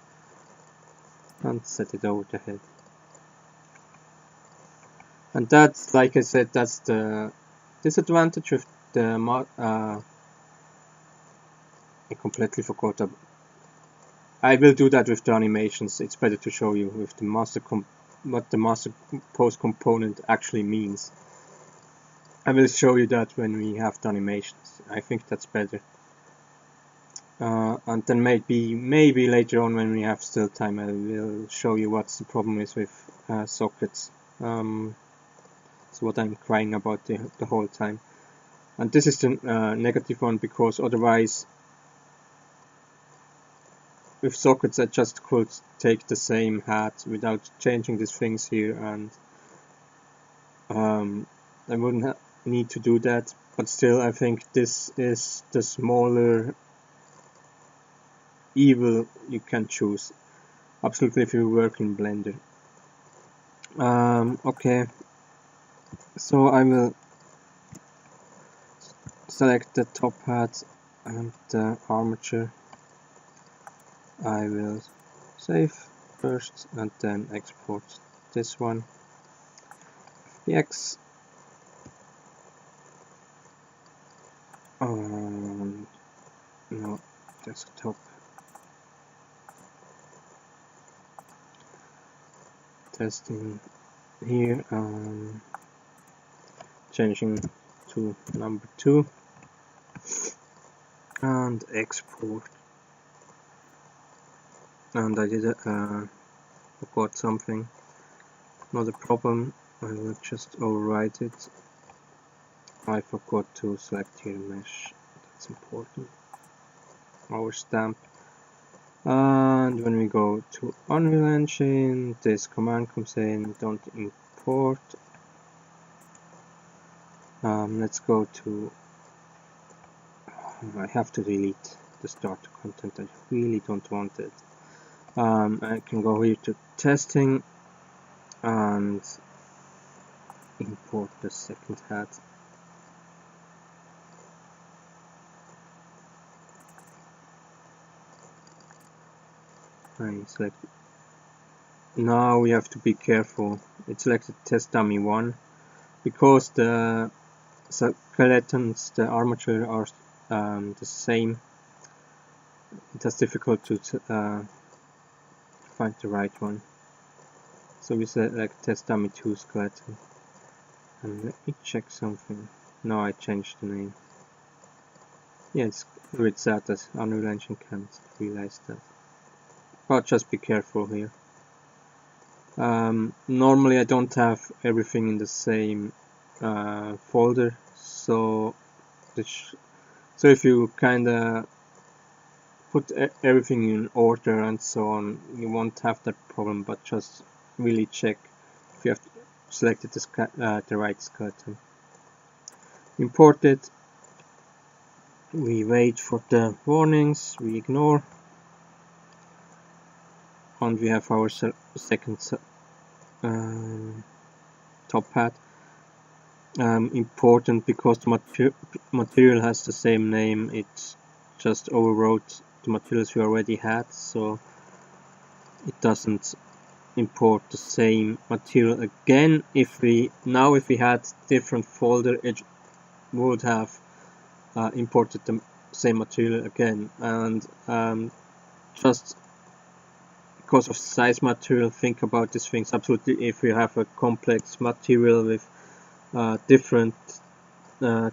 and set it over the head. And that's, like I said, that's the disadvantage with the mod. I completely forgot. I will do that with the animations. It's better to show you with the master what the master pose component actually means. I will show you that when we have the animations. I think that's better. And then maybe later on, when we have still time, I will show you what's the problem is with sockets. It's what I'm crying about the whole time. And this is the negative one, because otherwise with sockets I just could take the same hat without changing these things here, and I wouldn't need to do that. But still, I think this is the smaller evil you can choose, absolutely, if you work in Blender. Okay, so I will select the top hat and the armature. I will save first and then export this one, FBX, no, desktop, testing here, changing to number 2, and export. And I did forgot something, not a problem, I will just overwrite it. I forgot to select here mesh, that's important, our stamp. And when we go to Unreal Engine, this command comes in, don't import. Let's go to, I have to delete the starter content, I really don't want it. I can go here to testing and import the second hat. I select. Now we have to be careful. It's selected test dummy 1 because the skeletons, the armature are the same. It is difficult to find the right one. So we select test dummy 2 skeleton. And let me check something. No, I changed the name. Yeah, it's really sad that Unreal Engine can't realize that. But just be careful here. Normally I don't have everything in the same folder, so if you kinda put everything in order and so on, you won't have that problem. But just really check if you have selected the right skeleton. Import it. We wait for the warnings, we ignore, and we have our second top hat. Important because the material has the same name, it just overwrote the materials we already had, so it doesn't import the same material again. If we had different folder, it would have imported the same material again. And just because of size material, think about these things. Absolutely, if you have a complex material with different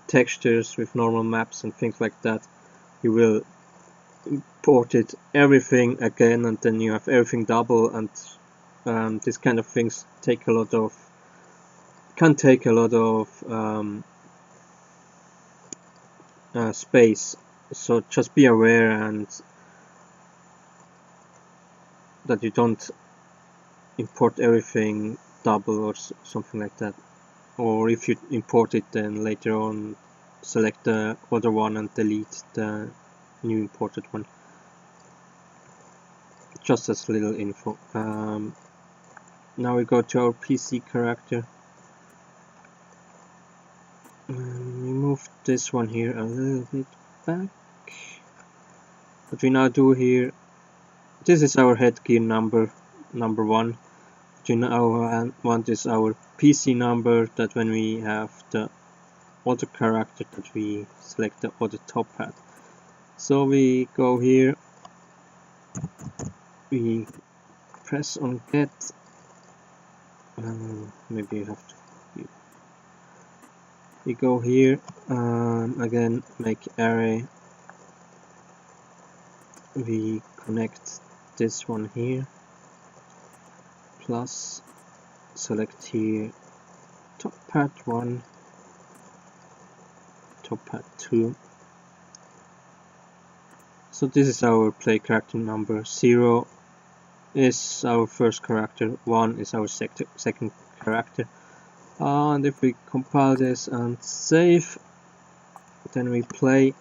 textures, with normal maps and things like that, you will import it everything again, and then you have everything double, and these kind of things can take a lot of space. So just be aware and that you don't import everything double or something like that. Or if you import it, then later on select the other one and delete the new imported one. Just as little info. Now we go to our PC character. We move this one here a little bit back. What we now do here, this is our headgear number 1. What we now want is our PC number, that when we have the other character, that we select the other top hat. So we go here, we press on get, maybe you have to, we go here, again make array, we connect this one here, plus select here top hat 1, top hat 2. So this is our play character number. 0 is our first character, 1 is our second character. And if we compile this and save, then we play,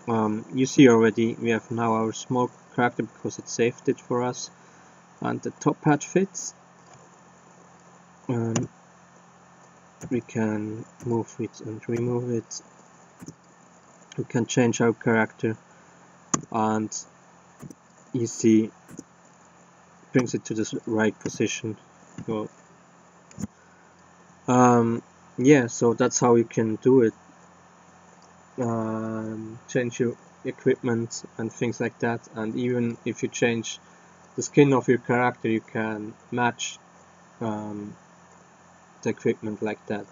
you see already we have now our small character because it saved it for us, and the top hat fits. We can move it and remove it. We can change our character, and you see brings it to the right position. So yeah, so that's how you can do it. Change your equipment and things like that, and even if you change the skin of your character, you can match the equipment like that.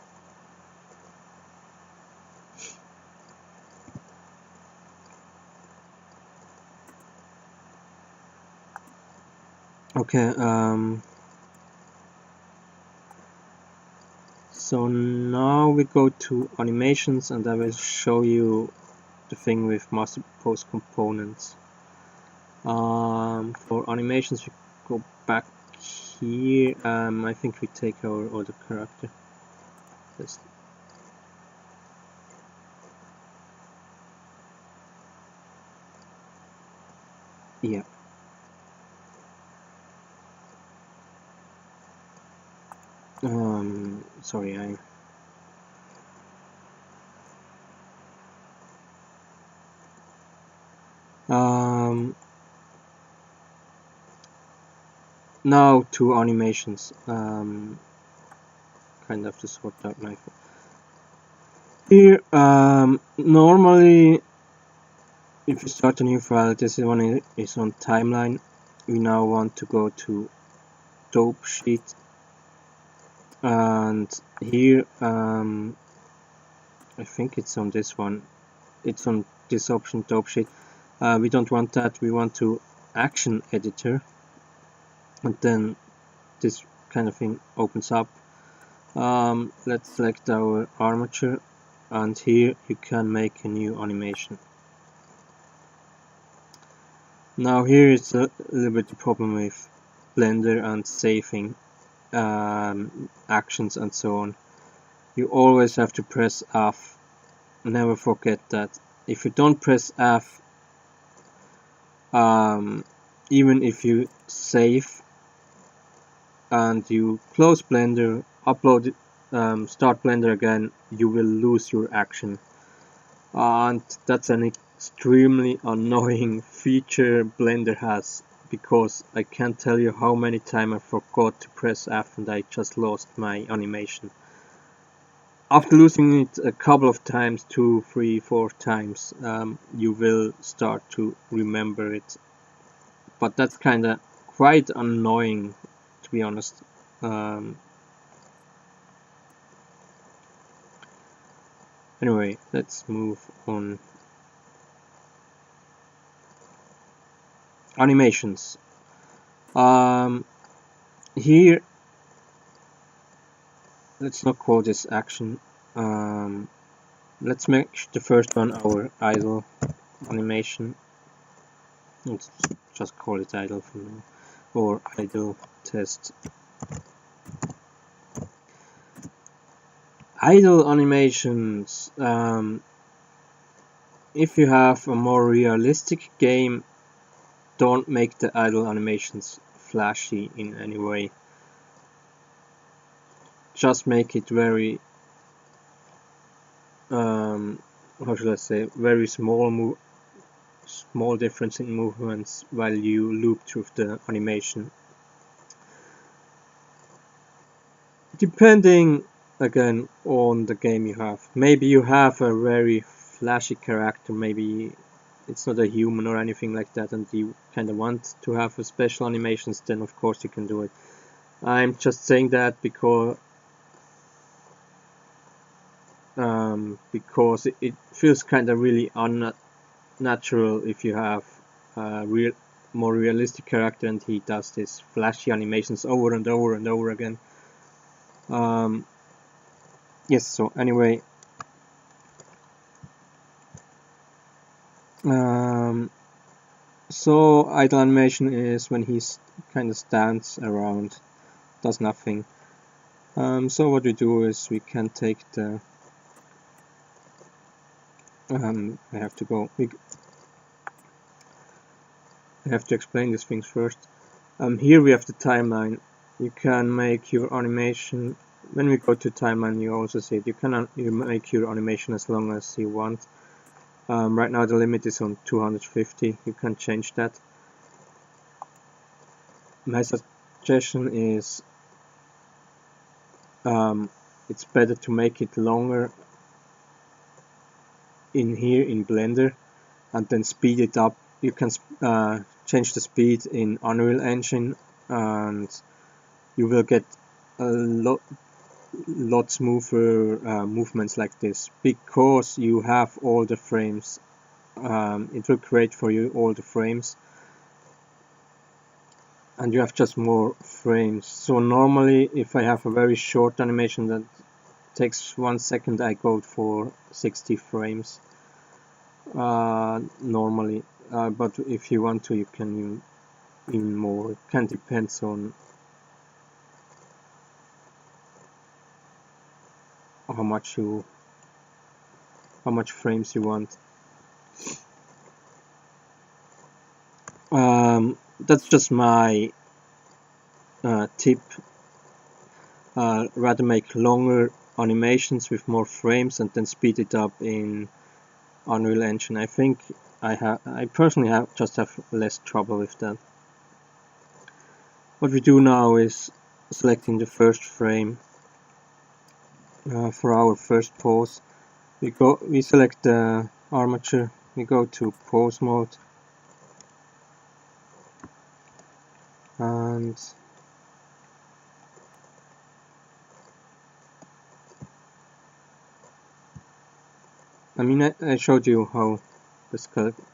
Okay, so now we go to animations, and I will show you the thing with master pose components. For animations, we go back here. I think we take our other character. Yeah. Sorry, now to animations. Kind of to sort out my phone. Here, normally, if you start a new file, this one is on timeline. We now want to go to dope sheet, and here, I think it's on this one. It's on this option, dope sheet. We don't want that. We want to action editor, and then this kind of thing opens up. Let's select our armature, and here you can make a new animation. Now here is a little bit the problem with Blender and saving actions and so on. You always have to press F never forget that if you don't press F, even if you save and you close Blender, upload it, start Blender again, you will lose your action. And that's an extremely annoying feature Blender has, because I can't tell you how many times I forgot to press F and I just lost my animation. After losing it a couple of times, 2, 3, 4 times, you will start to remember it. But that's kinda quite annoying, to be honest. Anyway, let's move on. Animations. Here, let's not call this action. Let's make the first one our idle animation. Let's just call it idle for now, or idle test. Idle animations. If you have a more realistic game, don't make the idle animations flashy in any way. Just make it very, how should I say, very small difference in movements while you loop through the animation. Depending again on the game you have. Maybe you have a very flashy character, maybe it's not a human or anything like that, and you kind of want to have a special animations, then of course you can do it. I'm just saying that because it feels kind of really unnatural if you have a more realistic character and he does these flashy animations over and over and over again. Yes, so anyway, so idle animation is when he kind of stands around, does nothing. So what we do is we can take the I have to explain these things first. Here we have the timeline. You can make your animation. When we go to timeline, you also see it. You make your animation as long as you want. Right now the limit is on 250. You can change that. My suggestion is it's better to make it longer in here in Blender and then speed it up. You can change the speed in Unreal Engine and you will get a lot smoother movements like this, because you have all the frames. It will create for you all the frames and you have just more frames. So normally if I have a very short animation that takes 1 second, I go for 60 frames normally, but if you want to, you can even more. It can depend on how much frames you want. That's just my tip. Rather make longer animations with more frames and then speed it up in Unreal Engine. I think I personally just have less trouble with that. What we do now is selecting the first frame for our first pose. We select the armature. We go to pose mode and I mean, I showed you how the skeleton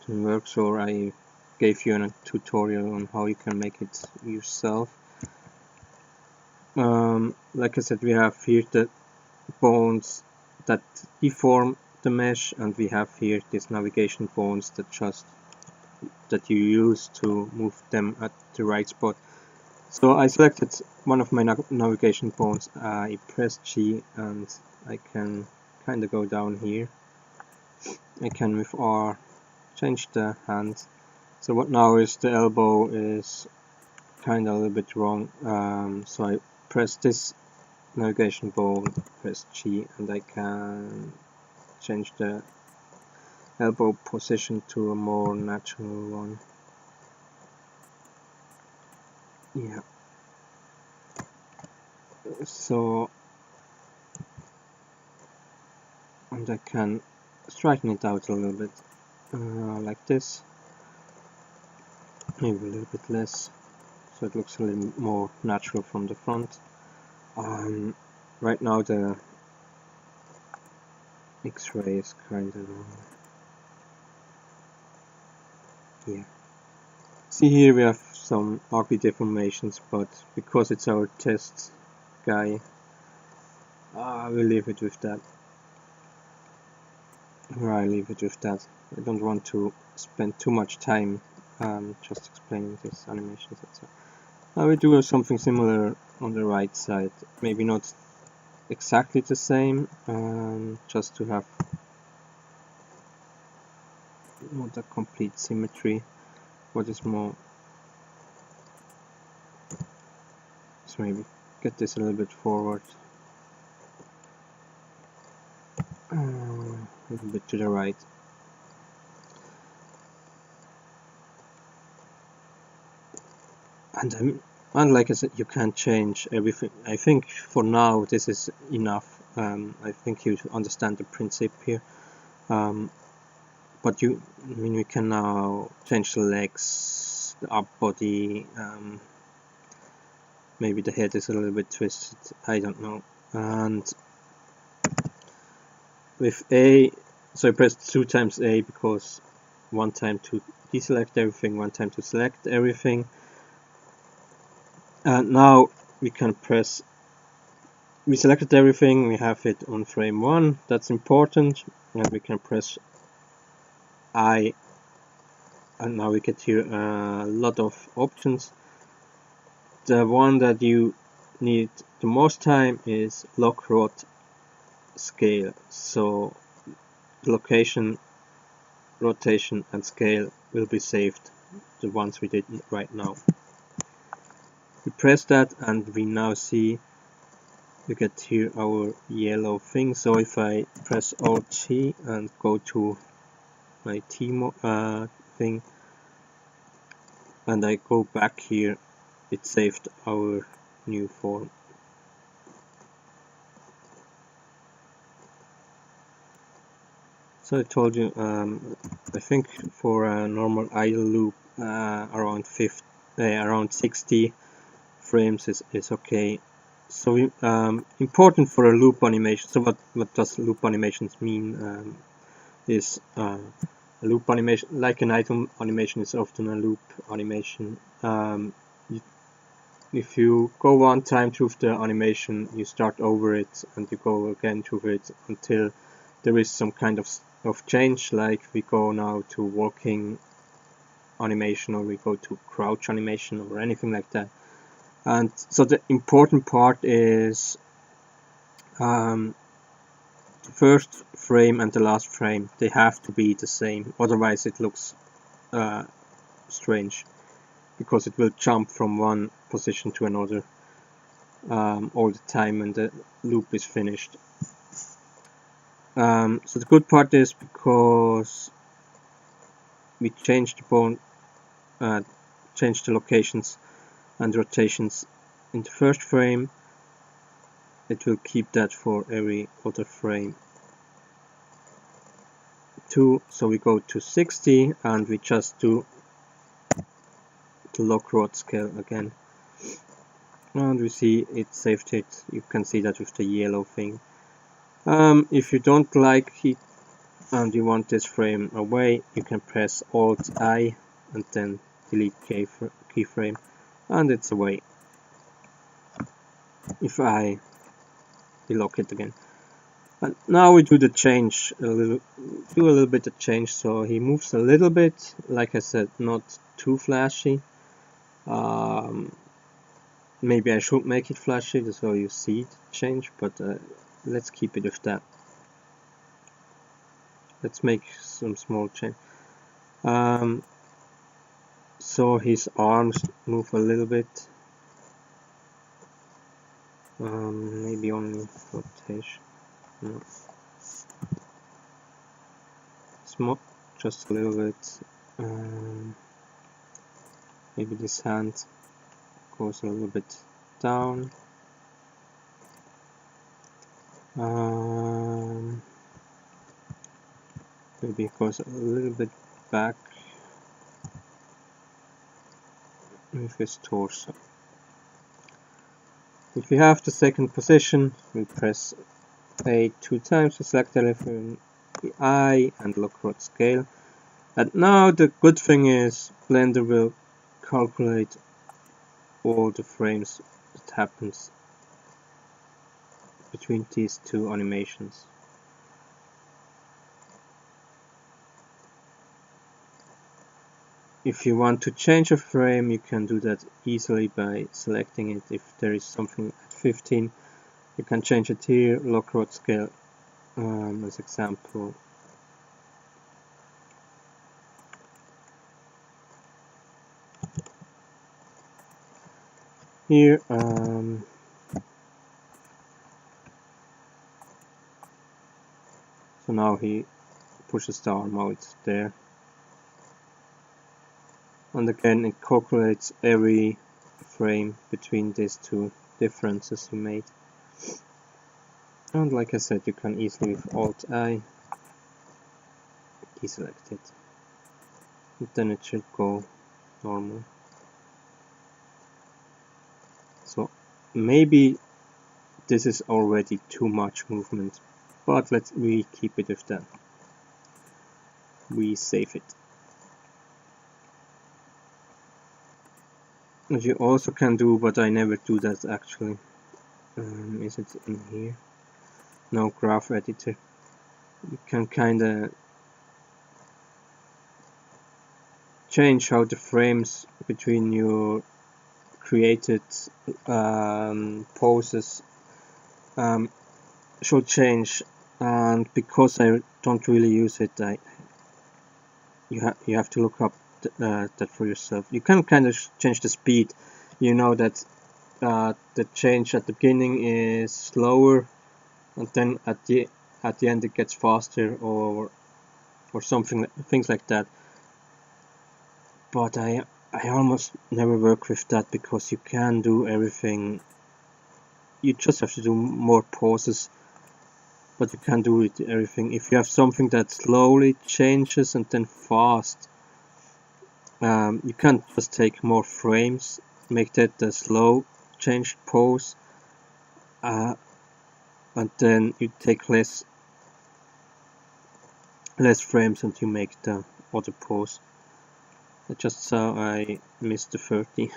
works, or I gave you a tutorial on how you can make it yourself. Like I said, we have here the bones that deform the mesh, and we have here these navigation bones that you use to move them at the right spot. So I selected one of my navigation bones. I press G and I can kind of go down here. I can with R change the hand. So what now is the elbow is kind of a little bit wrong. So I press this navigation ball, press G, and I can change the elbow position to a more natural one. Yeah. So, and I can straighten it out a little bit, like this. Maybe a little bit less, so it looks a little more natural from the front. Right now the X-ray is kind of yeah. See, here we have some ugly deformations, but because it's our test guy, we'll leave it with that. I leave it with that. I don't want to spend too much time just explaining this animation. I will do something similar on the right side. Maybe not exactly the same, just to have not a complete symmetry. What is more, so maybe get this a little bit forward, a little bit to the right. And like I said, you can't change everything. I think for now this is enough. I think you understand the principle here. But we can now change the legs, the up body. Maybe the head is a little bit twisted. I don't know. And with A, so I pressed 2 times A because 1 time to deselect everything, 1 time to select everything. And now we can press, we selected everything, we have it on frame 1, that's important, and we can press I, and now we get here a lot of options. The one that you need the most time is lock, rot, scale. So location, rotation and scale will be saved, the ones we did right now. We press that and we now see we get here our yellow thing. So if I press Alt T and go to my T thing and I go back here, it saved our new form. So I told you, I think for a normal idle loop, around 60 frames is okay. So important for a loop animation. So what does loop animations mean? Is a loop animation, like an item animation, is often a loop animation. If you go one time through the animation, you start over it and you go again through it until there is some kind of change, like we go now to walking animation or we go to crouch animation or anything like that. And so the important part is the first frame and the last frame, they have to be the same, otherwise it looks strange, because it will jump from one position to another all the time when the loop is finished. So the good part is, because we changed the bone, changed the locations and rotations in the first frame, it will keep that for every other frame too. So we go to 60 and we just do the lock, rot, scale again, and we see it saved it. You can see that with the yellow thing. If you don't like it and you want this frame away, you can press Alt I and then delete keyframe, and it's away. If I lock it again, and now we do the change a little bit of change. So he moves a little bit, like I said, not too flashy. Maybe I should make it flashy so you see it change, but let's keep it with that. let's make some small change. So his arms move a little bit. Maybe only rotation. No. Small, just a little bit. Maybe this hand goes a little bit down. Maybe it goes a little bit back with his torso. If we have the second position, we press A 2 times to select everything, the eye and lockrod scale. And now the good thing is Blender will calculate all the frames that happens between these two animations. If you want to change a frame, you can do that easily by selecting it. If there is something at 15, you can change it here, lockrod scale as example. Here, so now he pushes the arm out there. And again, it calculates every frame between these two differences you made. And like I said, you can easily with Alt-I deselect it. And then it should go normal. So maybe this is already too much movement, but we keep it with that. We save it. What you also can do, but I never do that actually. Is it in here? No, graph editor. You can kinda change how the frames between your created poses should change, and because I don't really use it, you have to look up that for yourself. You can kind of change the speed. You know that the change at the beginning is slower, and then at the end it gets faster, or something, things like that. But I almost never work with that because you can do everything. You just have to do more poses, but you can do it everything. If you have something that slowly changes and then fast, you can't just take more frames, make that the slow changed pose, and then you take less frames and you make the other pose. I just saw I missed the 30,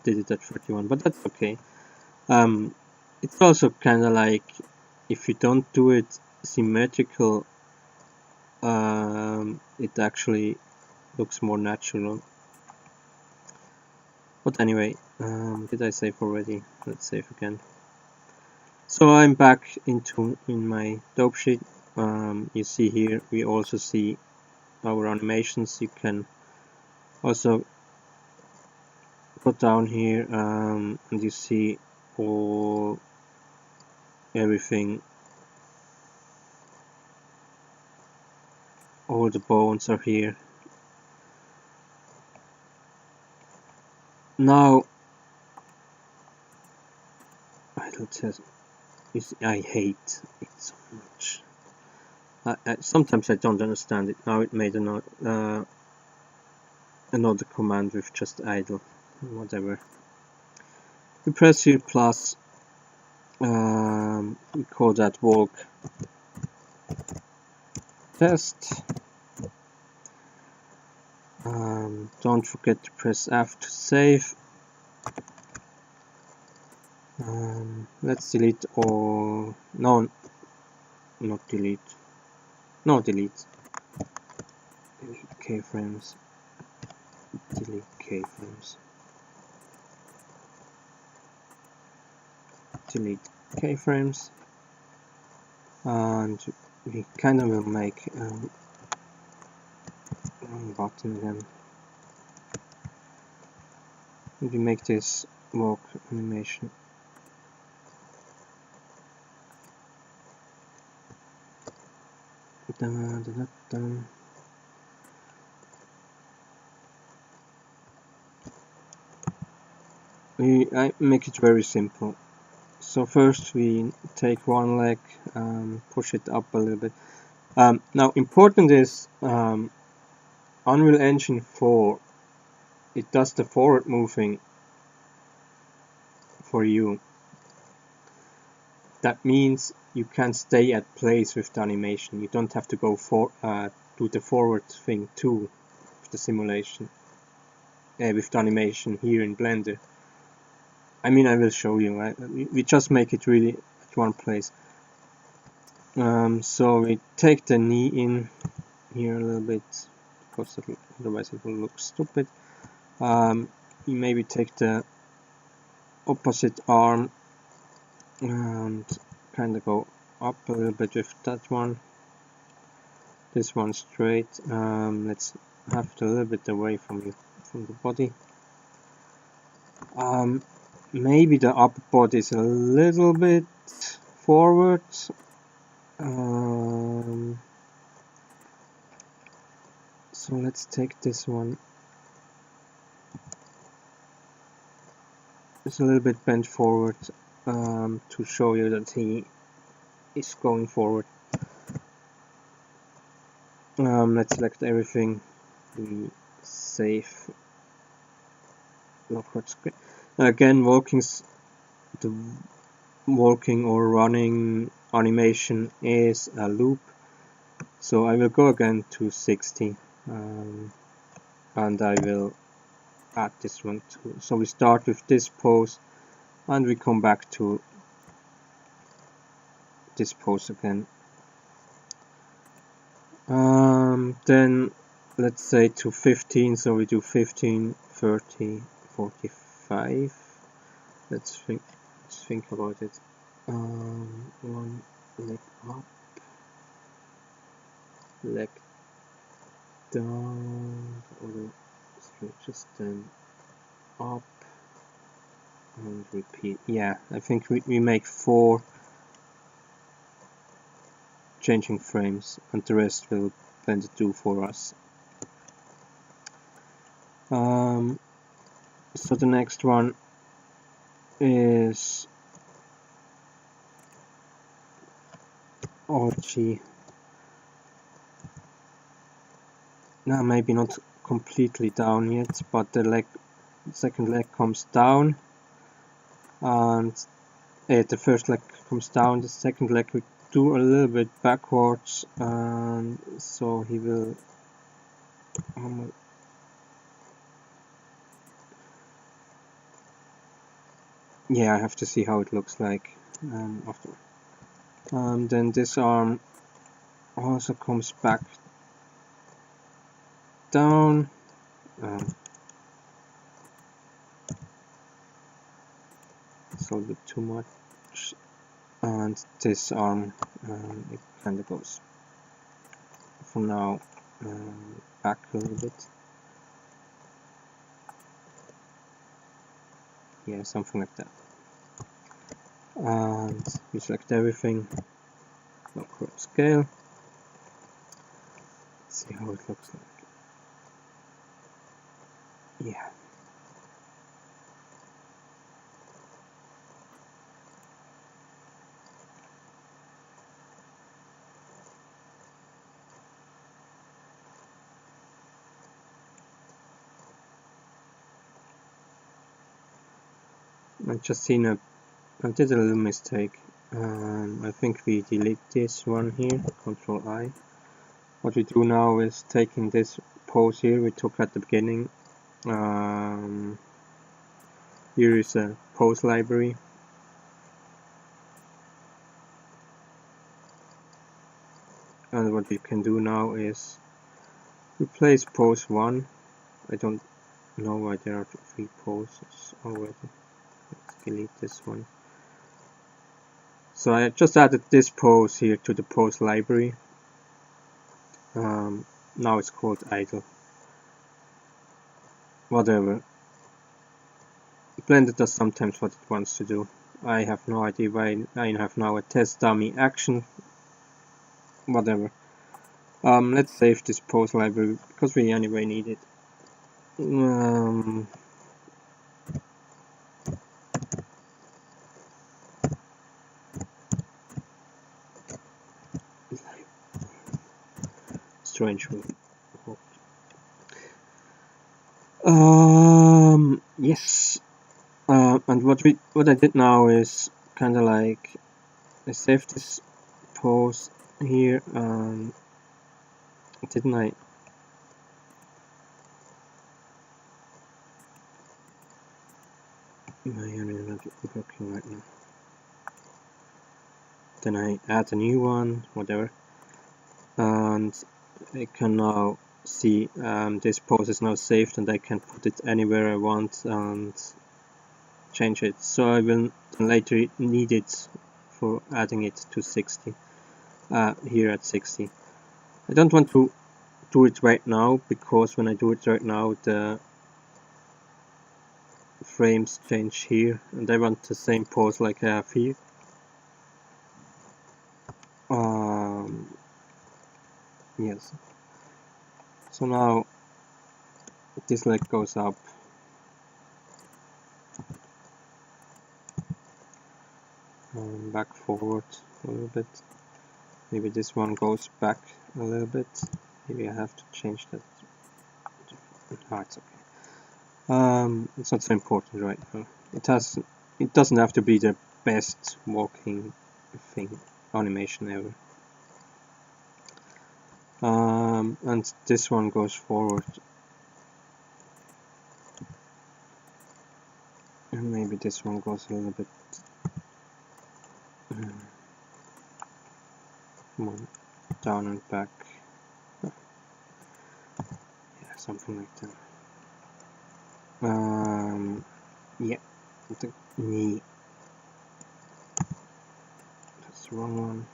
did it at 31, but that's okay. It's also kind of like, if you don't do it symmetrical, it actually looks more natural. But anyway, did I save already? Let's save again. So I'm back in my dope sheet. You see here, we also see our animations. You can also go down here, and you see everything. All the bones are here. Now, I hate it so much. Sometimes I don't understand it. Now it made another command with just idle, whatever. We press here plus. We call that walk test. Don't forget to press F to save. Let's delete all. No, not delete. No, delete. Delete keyframes. Delete keyframes. Delete keyframes. And we kind of will make button again. We make this walk animation. Da, da, da, da. I make it very simple. So first we take one leg, push it up a little bit. Now important is Unreal Engine 4, it does the forward moving for you. That means you can stay at place with the animation. You don't have to go do the forward thing too with the simulation, with the animation here in Blender. I mean, I will show you. Right? We just make it really at one place. So we take the knee in here a little bit, because otherwise it will look stupid. You maybe take the opposite arm and kind of go up a little bit with that one. This one straight. Let's have it a little bit away from the body. Maybe the upper body is a little bit forward. So let's take this one. It's a little bit bent forward to show you that he is going forward. Let's select everything. We save. Lock screen. Again, the walking or running animation is a loop. So I will go again to 60, and I will add this one too. So we start with this pose, and we come back to this pose again. Then let's say to 15, so we do 15, 30, 45. Let's think about it. One leg up, leg down, other stretches, then up, and repeat. Yeah, I think we make 4 changing frames, and the rest will Blender do for us. So the next one is OG. Now maybe not completely down yet, but the second leg comes down, and the first leg comes down. The second leg we do a little bit backwards, and so he will. Yeah, I have to see how it looks like after. Then this arm also comes back down. It's a little bit too much. And this arm, it kind of goes for now back a little bit. Yeah, something like that. And we select everything, upward scale. Let's see how it looks like. Yeah. I just seen I did a little mistake. I think we delete this one here, Control I. What we do now is taking this pose here we took at the beginning. Here is a pose library. And what we can do now is replace pose 1. I don't know why there are 3 poses already. Let's delete this one. So I just added this pose here to the pose library. Now it's called idle. Whatever. Blender does sometimes what it wants to do. I have no idea why. I have now a test dummy action. Whatever. Let's save this pose library because we anyway need it. Strange. Yes. And what I did now is kind of like I saved this pose here. Didn't I? My unit not working right now. Then I add a new one, whatever, and I can now see this pose is now saved, and I can put it anywhere I want and change it. So I will later need it for adding it to 60. Here at 60. I don't want to do it right now because when I do it right now the frames change here, and I want the same pose like I have here. Yes. So now this leg goes up. Back forward a little bit. Maybe this one goes back a little bit. Maybe I have to change that. No, it's okay. It's not so important right now. It doesn't have to be the best walking thing animation ever. And this one goes forward. And maybe this one goes a little bit more down and back. Yeah, something like that. Yeah, the knee. That's the wrong one.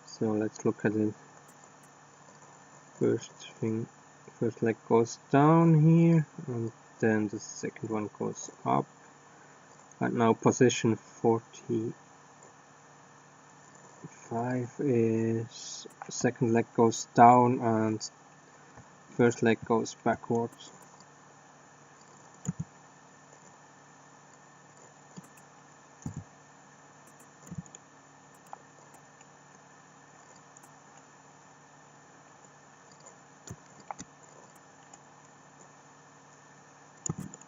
So let's look at it. First leg goes down here, and then the second one goes up. Right now position 45 is second leg goes down and first leg goes backwards.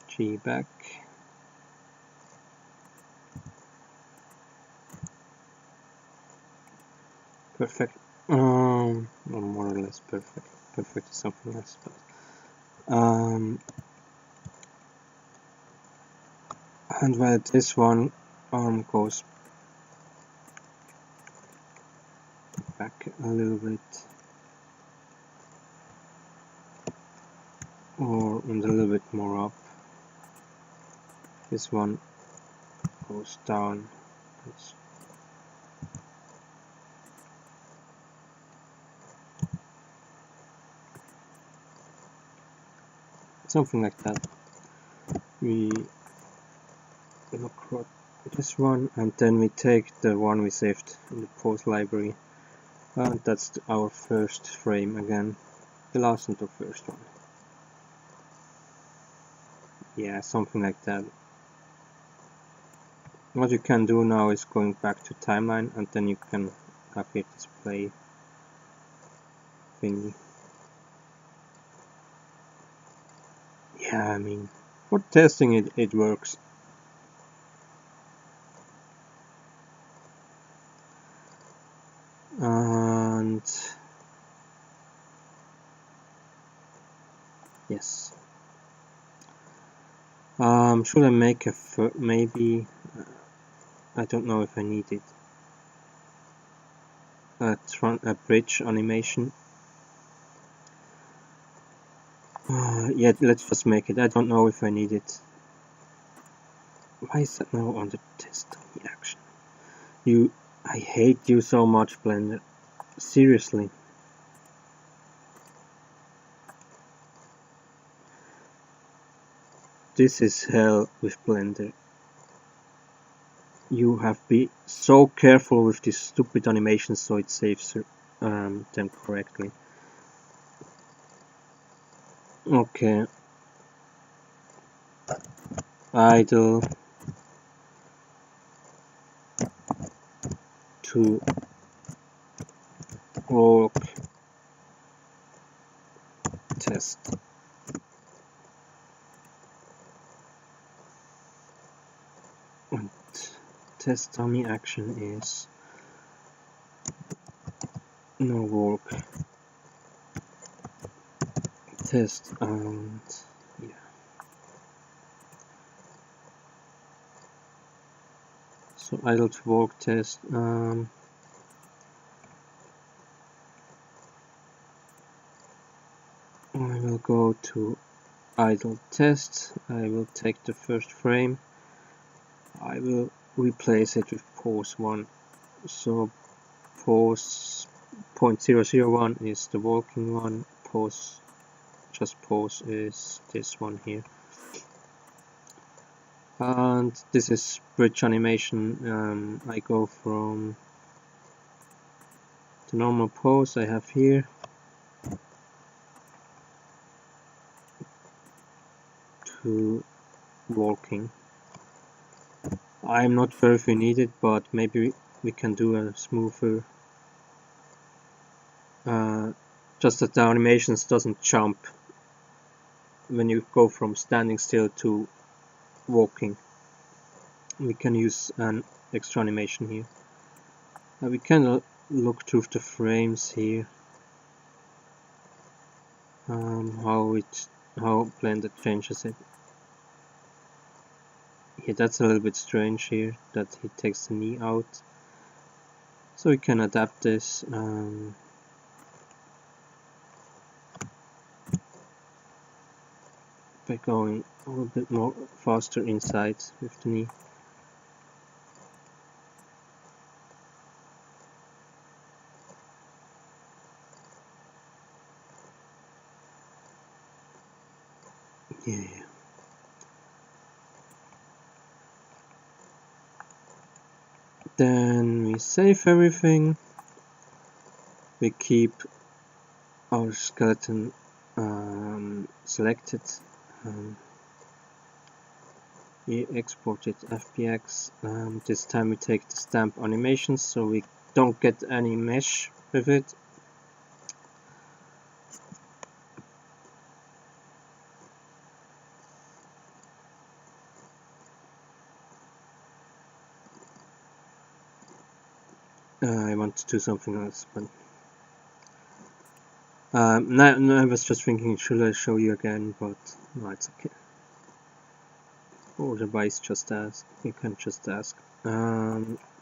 G back. Perfect. Or more or less perfect. Perfect is something else, but and while this one arm goes back a little bit, or and a little bit more up, this one goes down. Something like that. We look at this one, and then we take the one we saved in the pose library, and that's our first frame again, the last and the first one. Yeah, something like that. What you can do now is going back to timeline, and then you can have your display thingy. Yeah, I mean, for testing it works. And yes. Should I make a maybe? I don't know if I need it. A bridge animation Yeah, let's just make it. I don't know if I need it. Why is that now on the test dummy action? I hate you so much, Blender. Seriously. This is hell with Blender. You have to be so careful with these stupid animations so it saves them correctly. Okay. Idle to walk test. And test dummy action is no walk test, and yeah. So idle to walk test. I will go to idle test. I will take the first frame. I will replace it with pose 1. So pose 0.001 is the walking one. Just pose is this one here. And this is bridge animation. I go from the normal pose I have here to walking. I'm not sure if we need it, but maybe we can do a smoother, just that the animations doesn't jump when you go from standing still to walking. We can use an extra animation here. We can look through the frames here, how Blender changes it. Yeah, that's a little bit strange here that he takes the knee out. So we can adapt this. By going a little bit more faster inside with the knee. Yeah. Then we save everything. We keep our skeleton selected. We export it FBX. This time we take the stamp animations so we don't get any mesh with it. I want to do something else, but no, I was just thinking, should I show you again? But no, it's okay. Or otherwise, just ask. You can just ask.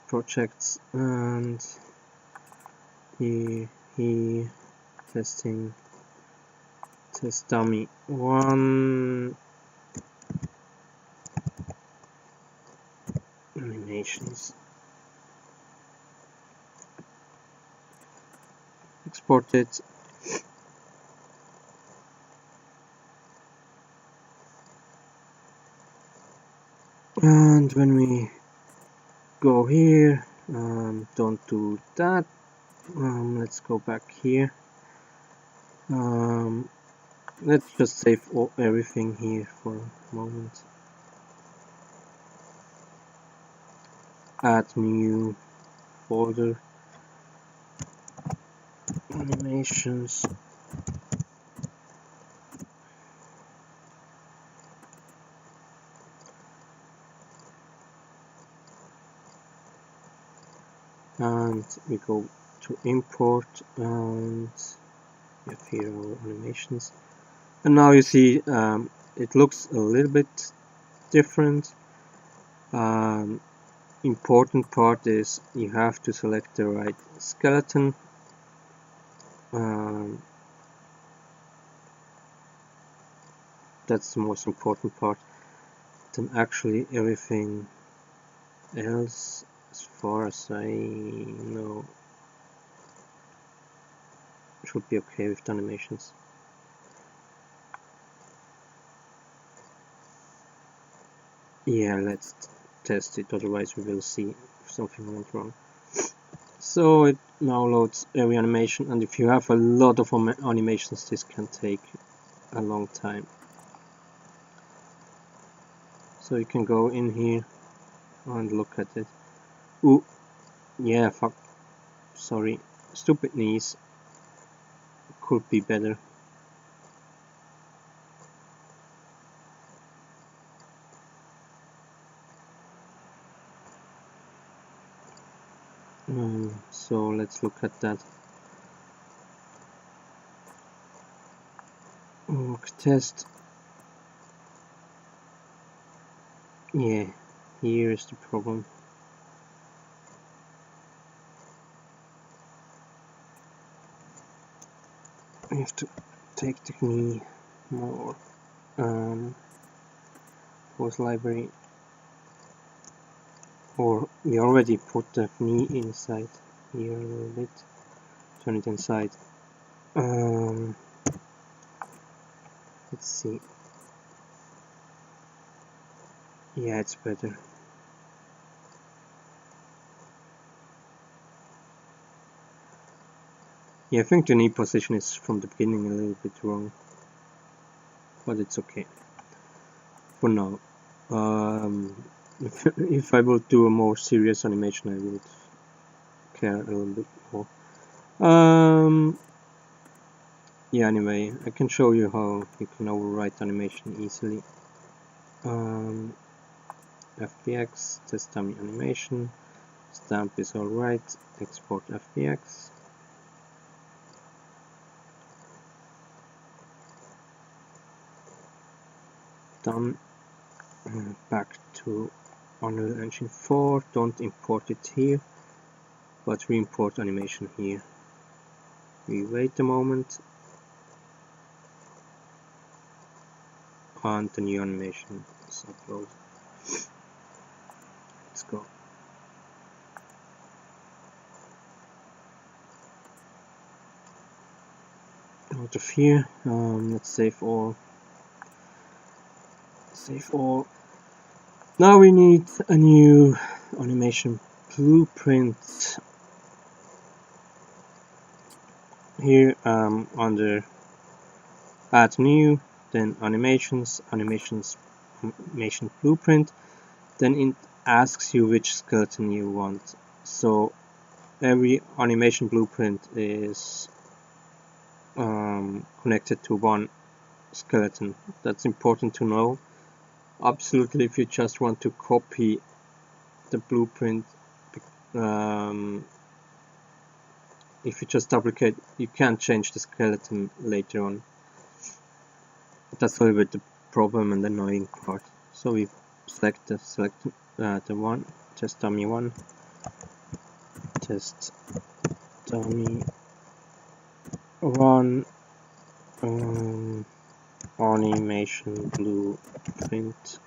Projects, and he testing test dummy 1 animations. Export it. And when we go here, don't do that. Let's go back here. Let's just save everything here for a moment. Add new folder. Animations. And we go to import, and we have here our animations. And now you see it looks a little bit different. Important part is you have to select the right skeleton. that's the most important part. Then actually everything else, as far as I know, should be okay with the animations. Yeah, let's test it, otherwise we will see if something went wrong. So it now loads every animation, and if you have a lot of animations, this can take a long time. So you can go in here and look at it. Ooh, yeah, fuck, sorry, stupid knees, could be better. So let's look at that. Test. Yeah, here is the problem. I have to take the knee more. Pose library. Or we already put the knee inside here a little bit. Turn it inside. Let's see. Yeah, it's better. Yeah, I think the knee position is from the beginning a little bit wrong, but it's okay for now. If I would do a more serious animation, I would care a little bit more. Yeah, anyway, I can show you how you can overwrite animation easily. FBX, test dummy animation, stamp is alright, export FBX. Done. Back to Unreal Engine 4, don't import it here, but re-import animation here. We wait a moment, and the new animation is uploaded. Let's go. Out of here, let's save all. Save all. Now we need a new animation blueprint. Here under add new, then animation blueprint, then it asks you which skeleton you want. So every animation blueprint is connected to one skeleton. That's important to know. Absolutely, if you just want to copy the blueprint, if you just duplicate, you can't change the skeleton later on. That's a little bit the problem and annoying part. So we select the one, test dummy one, test dummy one, animation blueprint,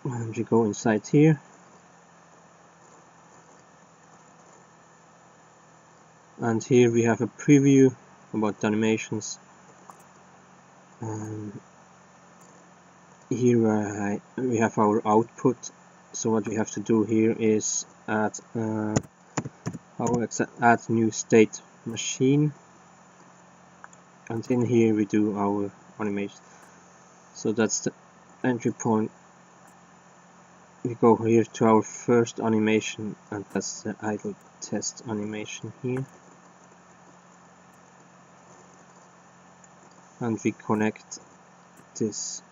and we go inside here. And here we have a preview about the animations. Here we have our output. So what we have to do here is add new state machine, and in here we do our animation. So that's the entry point. We go here to our first animation, and that's the idle test animation here. And we connect this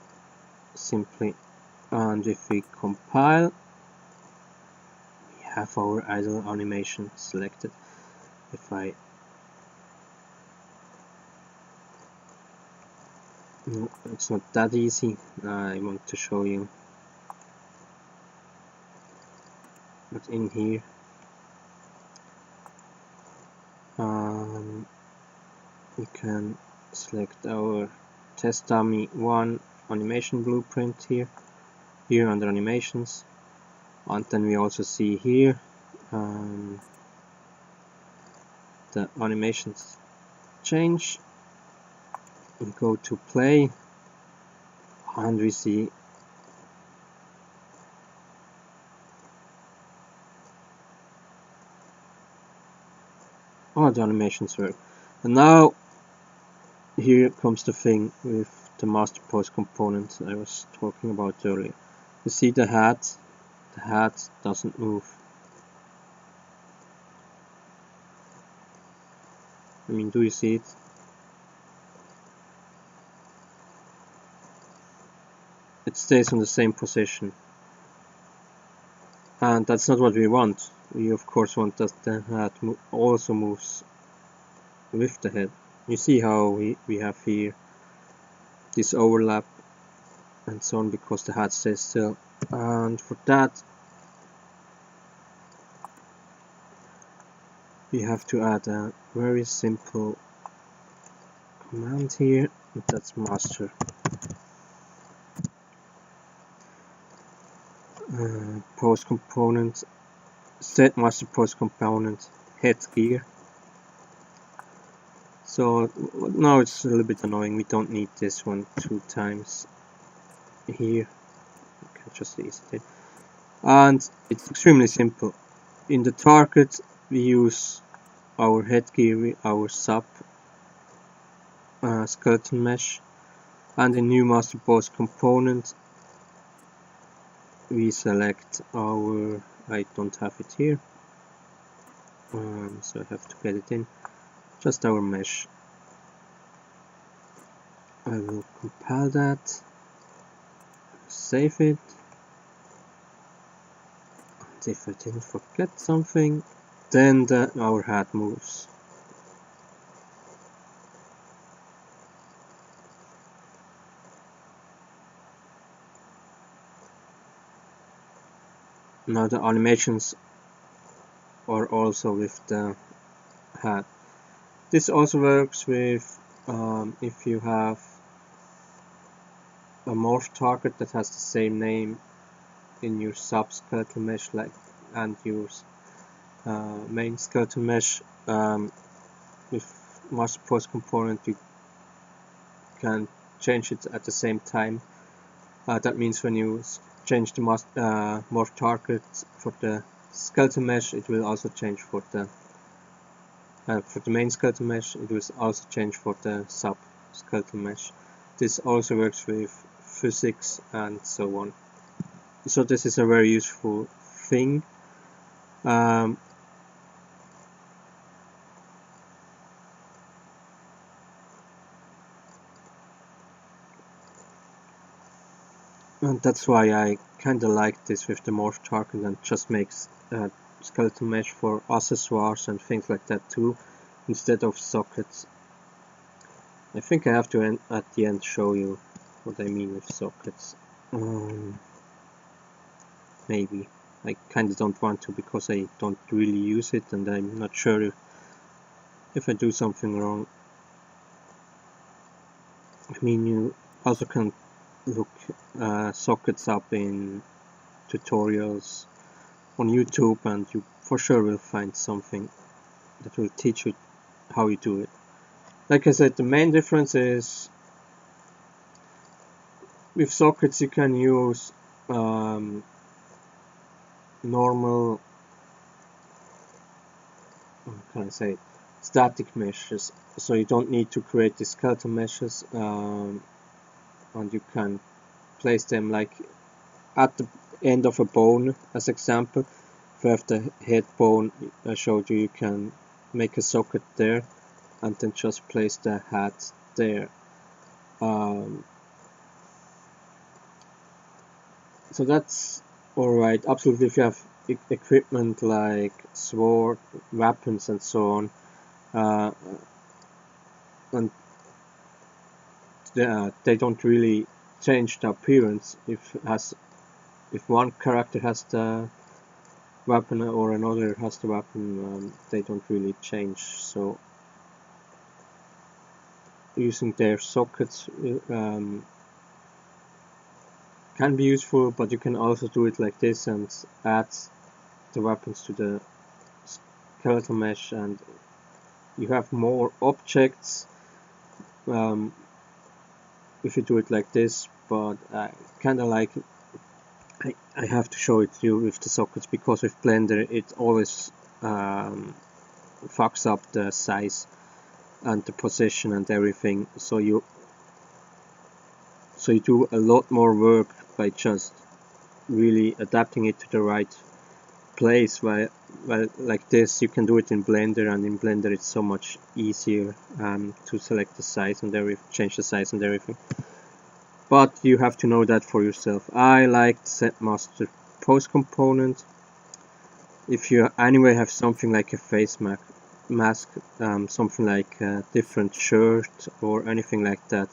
simply, and if we compile, we have our idle animation selected. If I no, it's not that easy. I want to show you. But in here, we can select our test dummy 1 animation blueprint here under animations, and then we also see here the animations change. We go to play and we see all the animations work. And now here comes the thing with the master pose component I was talking about earlier. You see the hat doesn't move. I mean, do you see it? It stays on the same position. And that's not what we want. We of course want that the hat also moves with the head. You see how we have here this overlap and so on because the hat stays still. And for that we have to add a very simple command here, and that's master pose component, set master pose component headgear. So now it's a little bit annoying, we don't need this one 2 times here, you can just ease it. And it's extremely simple. In the target we use our headgear, our sub skeletal mesh, and in new master pose component we select our, I don't have it here, so I have to get it in, just our mesh. I will compile that, save it, and if I didn't forget something, then our hat moves. Now the animations are also with the hat. This also works with if you have a morph target that has the same name in your sub skeletal mesh and your main skeletal mesh. With master pose component you can change it at the same time. That means when you change the morph target for the skeletal mesh, it will also change for the main skeletal mesh. It will also change for the sub skeletal mesh. This also works with physics and so on. So this is a very useful thing. And that's why I kinda like this with the morph target, and just makes skeletal mesh for accessoires and things like that too, instead of sockets. I think I have to at the end show you what I mean with sockets. Maybe. I kinda don't want to because I don't really use it and I'm not sure if I do something wrong. I mean, you also can look sockets up in tutorials on YouTube and you for sure will find something that will teach you how you do it. Like I said, the main difference is with sockets you can use normal, how can I say, static meshes, so you don't need to create the skeletal meshes, and you can place them like at the end of a bone. As example, if you have the head bone I showed you, you can make a socket there and then just place the hat there. So that's alright. Absolutely, if you have equipment like sword, weapons and so on, and they don't really change the appearance. If one character has the weapon or another has the weapon, they don't really change. So using their sockets can be useful, but you can also do it like this and add the weapons to the skeletal mesh, and you have more objects if you do it like this. But I kind of like it. I have to show it to you with the sockets, because with Blender it always fucks up the size and the position and everything, so you do a lot more work by just really adapting it to the right place. While like this you can do it in Blender, and in Blender it's so much easier to select the size and change the size and everything. But you have to know that for yourself. I like the set master pose component. If you anyway have something like a face mask, something like a different shirt or anything like that,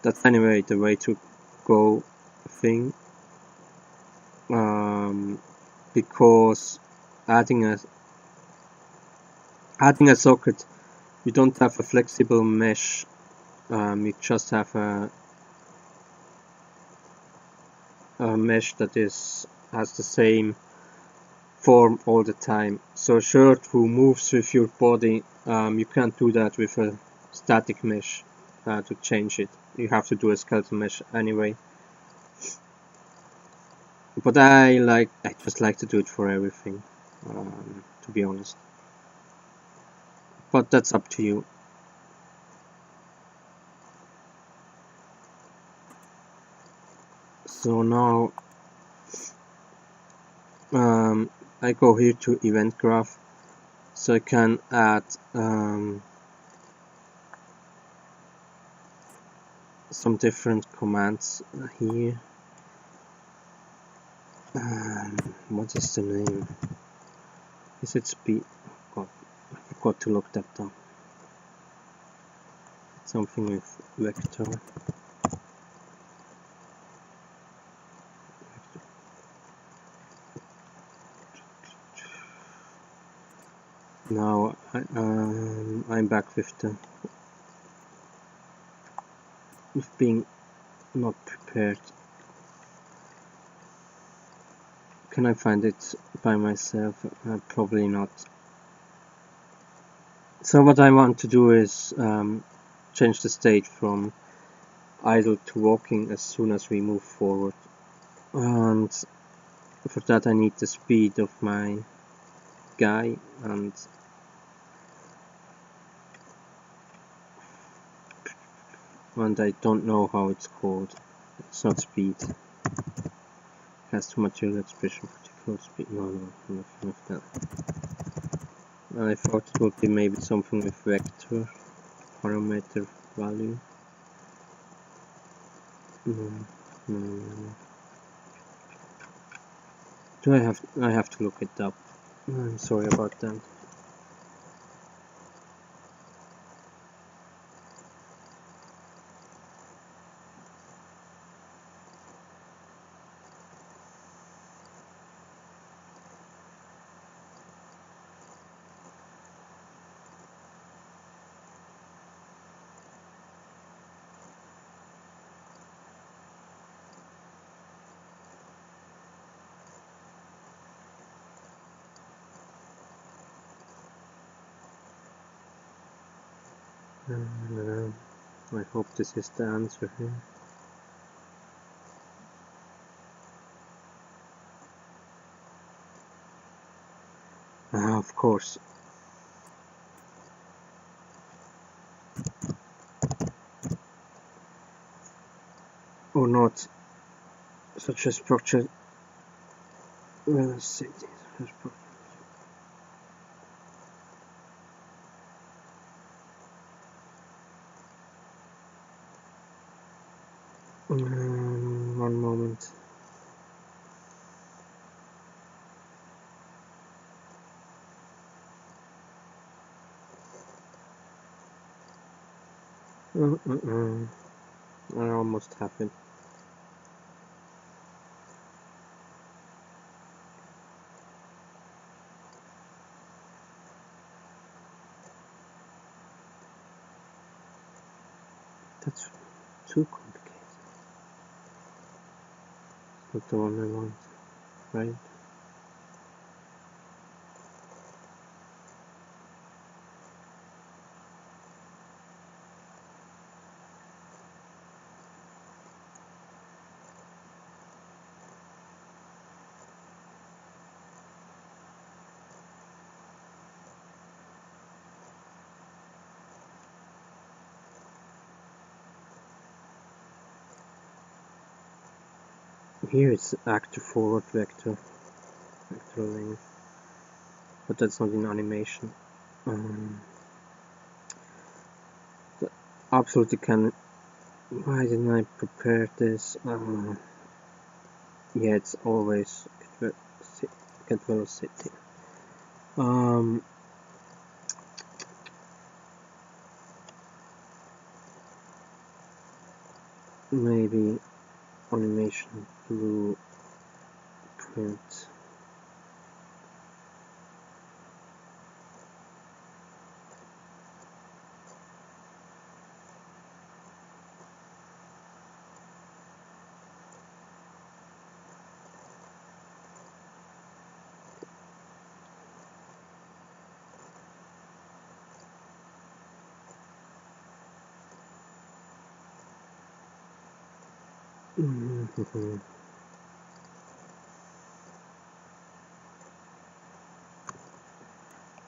that's anyway the way to go thing, because adding a socket, you don't have a flexible mesh, you just have a mesh that has the same form all the time. So a shirt who moves with your body, you can't do that with a static mesh to change it. You have to do a skeletal mesh anyway. But I just like to do it for everything, to be honest. But that's up to you. So now I go here to event graph, so I can add some different commands here. What is the name? Is it speed? God, I forgot to look that up. Something with vector. Now I'm back with being not prepared. Can I find it by myself? Probably not. So what I want to do is change the state from idle to walking as soon as we move forward, and for that I need the speed of my guy, and I don't know how it's called. It's not speed. Custom material expression particular speed. No, nothing of that. I thought it would be maybe something with vector parameter value. No. I have to look it up. I'm sorry about that. I hope this is the answer here. Of course. Or not. Such as project. Well, let's see. One moment. I almost have it. too complicated. Not the one I want, right? Here it's actor forward vector length, but that's not in animation. Absolutely can. Why didn't I prepare this? Yeah, it's always get velocity. Maybe animation blueprint.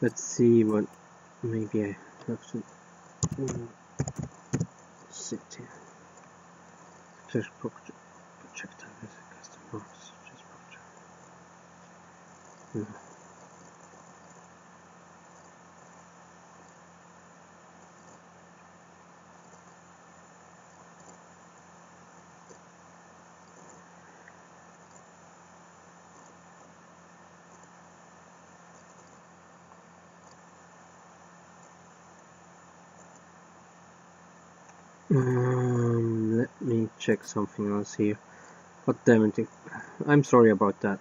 Let's see what maybe I have to sit here. Just projectile with a custom marks. Just project. Let me check something else here. God damn it, I'm sorry about that.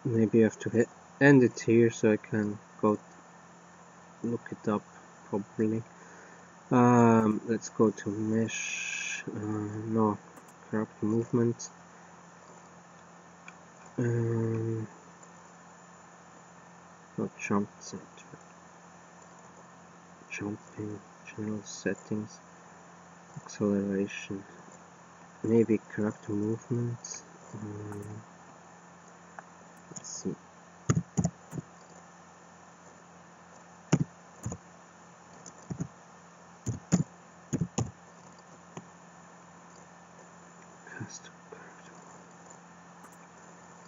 Maybe I have to end it here so I can go look it up properly. Let's go to mesh. No, corrupt movement. Not jump center. Jumping, general settings, acceleration. Maybe corrupt movement. Let's see.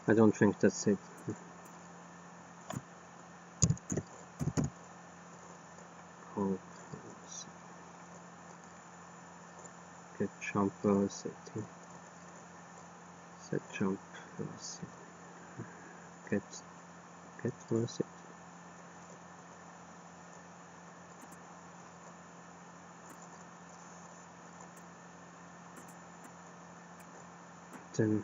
I don't think that's it. Get jump velocity. Set jump velocity. Get velocity. Then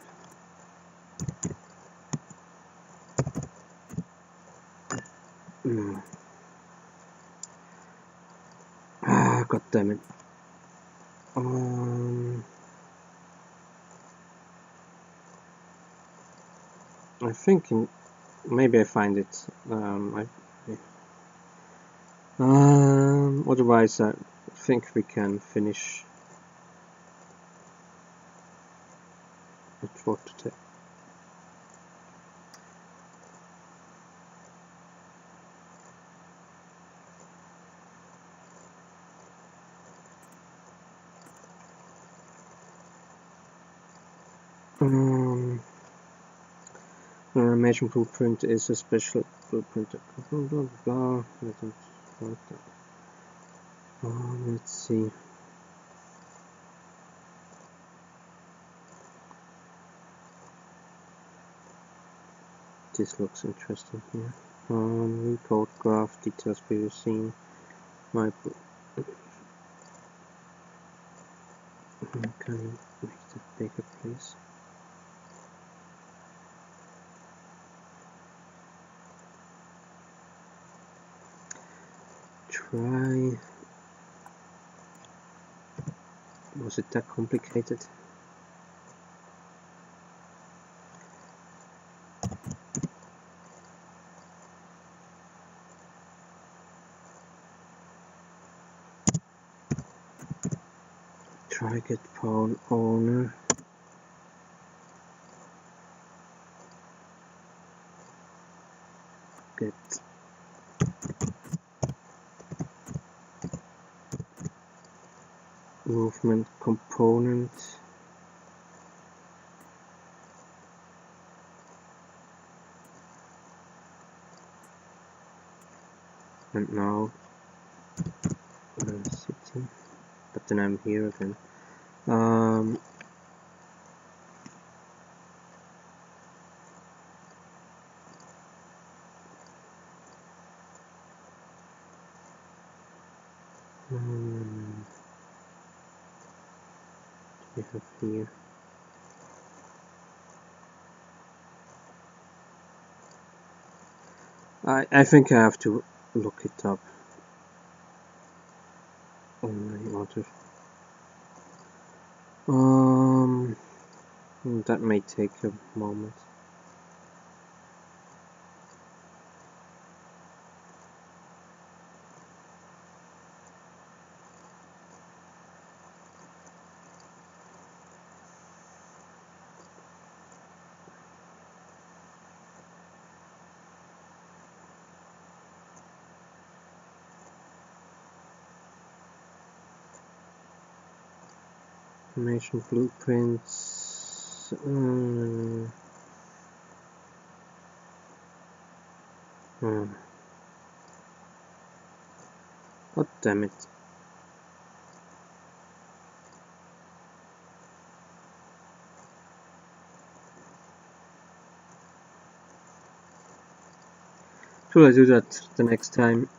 god damn it. I think maybe I find it. Otherwise, I think we can finish it for today. Animation blueprint is a special blueprint. Blah blah blah. I don't want that. Let's see. This looks interesting here. Report graph details previously seen. My can you make that bigger, please? try. Was it that complicated? Try get pawn owner. Get movement component. And now city, but then I'm here again. We have here. I think I have to look it up on my other. That may take a moment. Animation blueprints. God damn it. Should I do that the next time?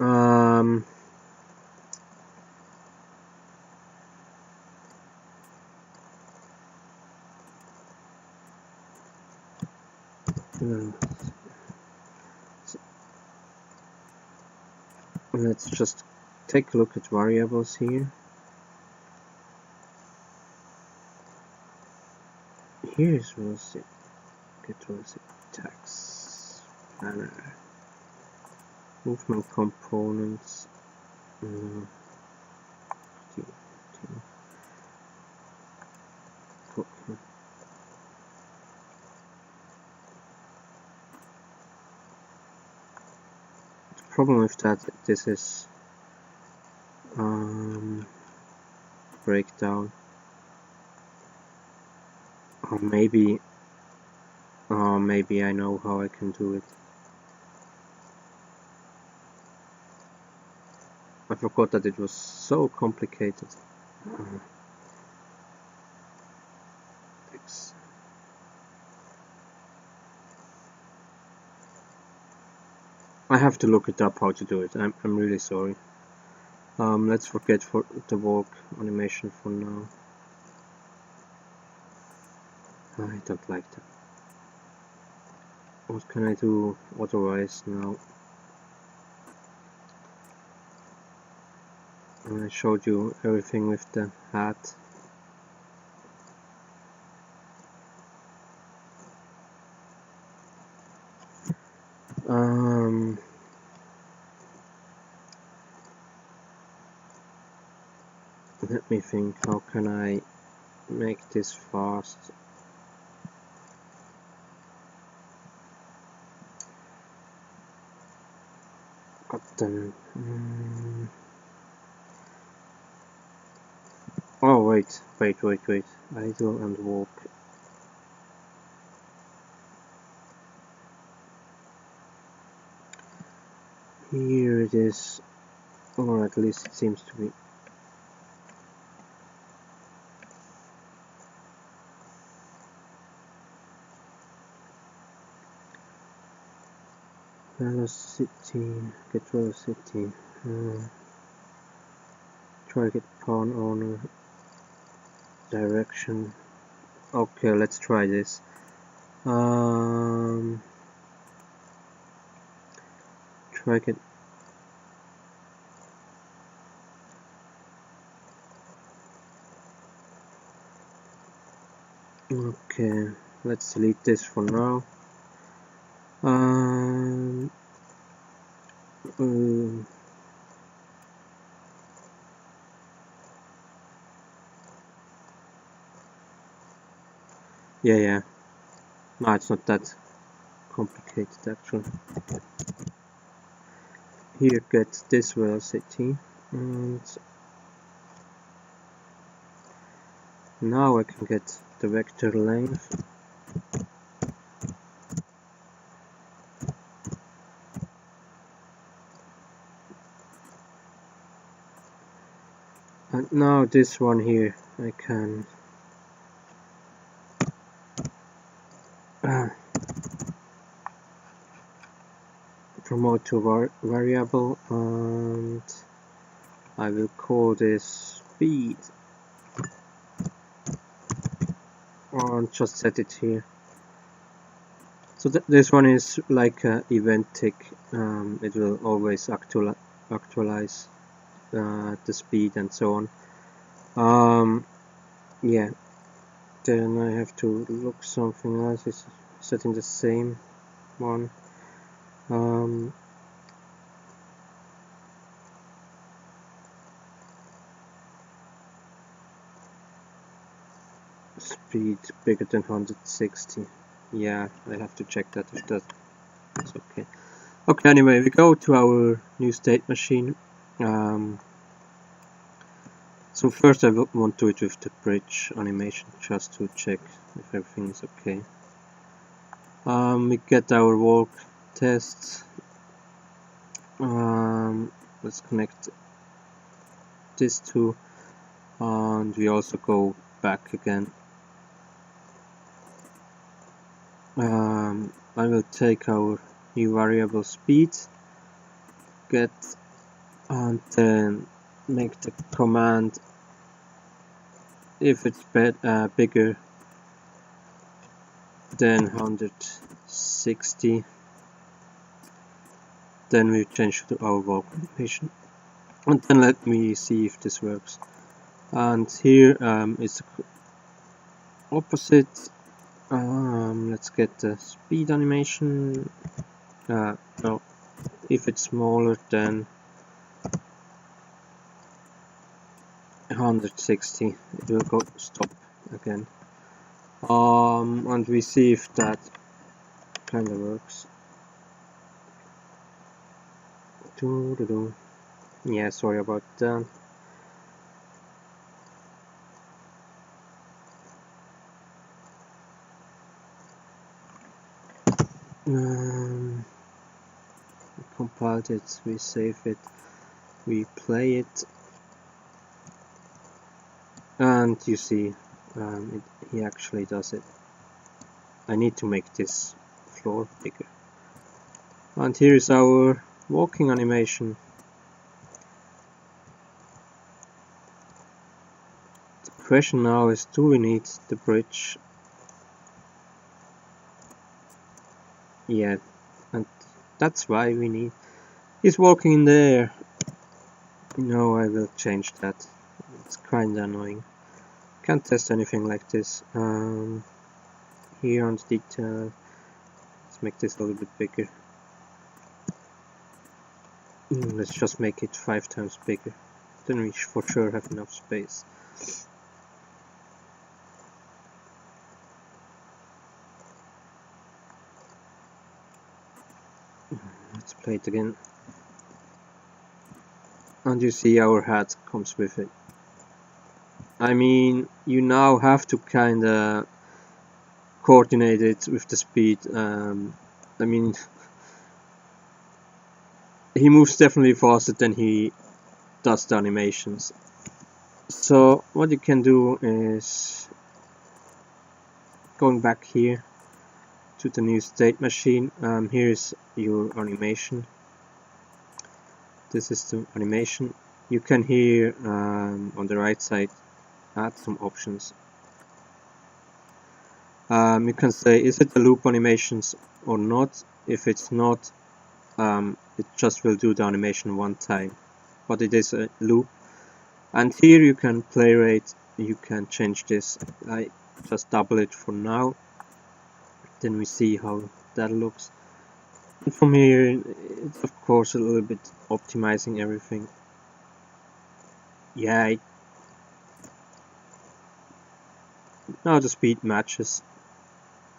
Let's just take a look at variables here. Here's velocity, get velocity, text, planner, movement components. The problem with that, this is breakdown, or maybe I know how I can do it. I forgot that it was so complicated. I have to look it up how to do it. I'm really sorry. Let's forget for the walk animation for now. I don't like that. What can I do otherwise now? I showed you everything with the hat. Let me think, how can I make this fast? God damn it. Oh wait, idle and walk. Here it is, or at least it seems to be. Velocity, get velocity. Try get pawn owner. Direction. Okay, let's try this. Try get Okay, let's delete this for now. Yeah. No, it's not that complicated actually. Here, get this velocity, and now I can get the vector length. And now this one here, I can promote to a variable, and I will call this speed, and just set it here. So this one is like event tick. It will always actualize the speed and so on. Yeah. Then I have to look something else. It's setting the same one. Speed bigger than 160. Yeah, I have to check that if that's okay. Okay, anyway, we go to our new state machine. So first I want to do it with the bridge animation just to check if everything is okay. We get our walk tests. Let's connect this two, and we also go back again. I will take our new variable speed, get, and then make the command if it's bigger than 160, then we change to our walk animation, and then let me see if this works. And here it's opposite. Let's get the speed animation. No, if it's smaller than 160, it will go stop again. And we see if that kind of works. Yeah, sorry about that. We compiled it, we save it, we play it, and you see he actually does it. I need to make this floor bigger. And here is our walking animation. The question now is, do we need the bridge? Yeah, and that's why we need. He's walking in the air. No, I will change that. It's kinda annoying. Can't test anything like this. Here on the detail, let's make this a little bit bigger. Let's just make it 5 times bigger. Then we for sure have enough space. Let's play it again. And you see our hat comes with it. I mean, you now have to kinda coordinate it with the speed. I mean, he moves definitely faster than he does the animations. So what you can do is going back here to the new state machine. Here is your animation. This is the animation. You can here on the right side add some options. You can say, is it a loop animations or not? If it's not, it just will do the animation one time, but it is a loop. And here you can play rate, you can change this. just double it for now, then we see how that looks. And from here it's of course a little bit optimizing everything. Yeah, now the speed matches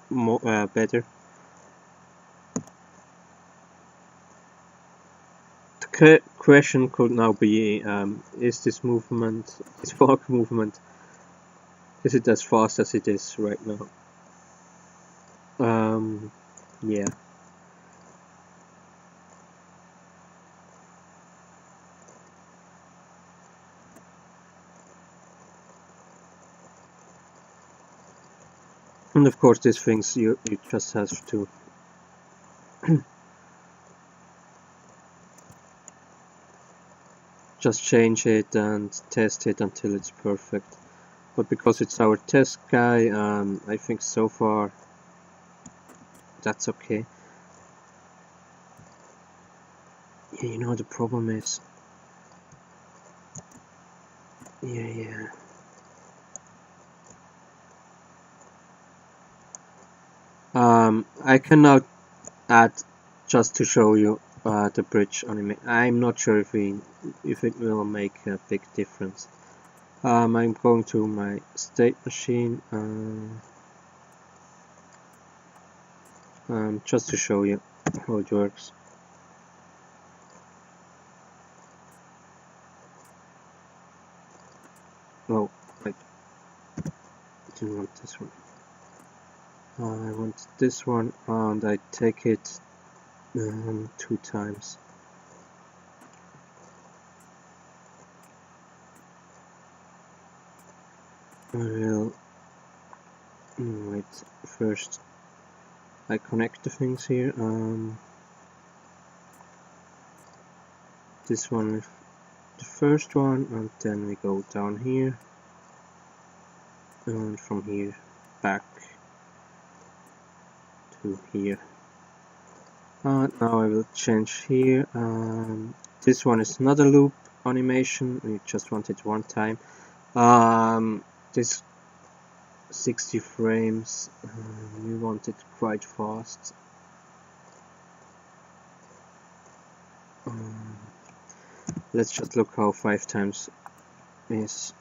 more, better. The question could now be, is this fork movement, is it as fast as it is right now? Yeah. And of course these things you just have to just change it and test it until it's perfect. But because it's our test guy, I think so far that's okay. Yeah, you know the problem is, yeah. I can now add, just to show you the bridge animation. I'm not sure if it will make a big difference. I'm going to my state machine just to show you how it works. Oh, I didn't want this one. I want this one, and I take it 2 times. I will wait. First, I connect the things here. This one with the first one, and then we go down here, and from here back to here. Now I will change here. This one is another loop animation. We just want it one time. This 60 frames. We want it quite fast. Let's just look how 5 times is.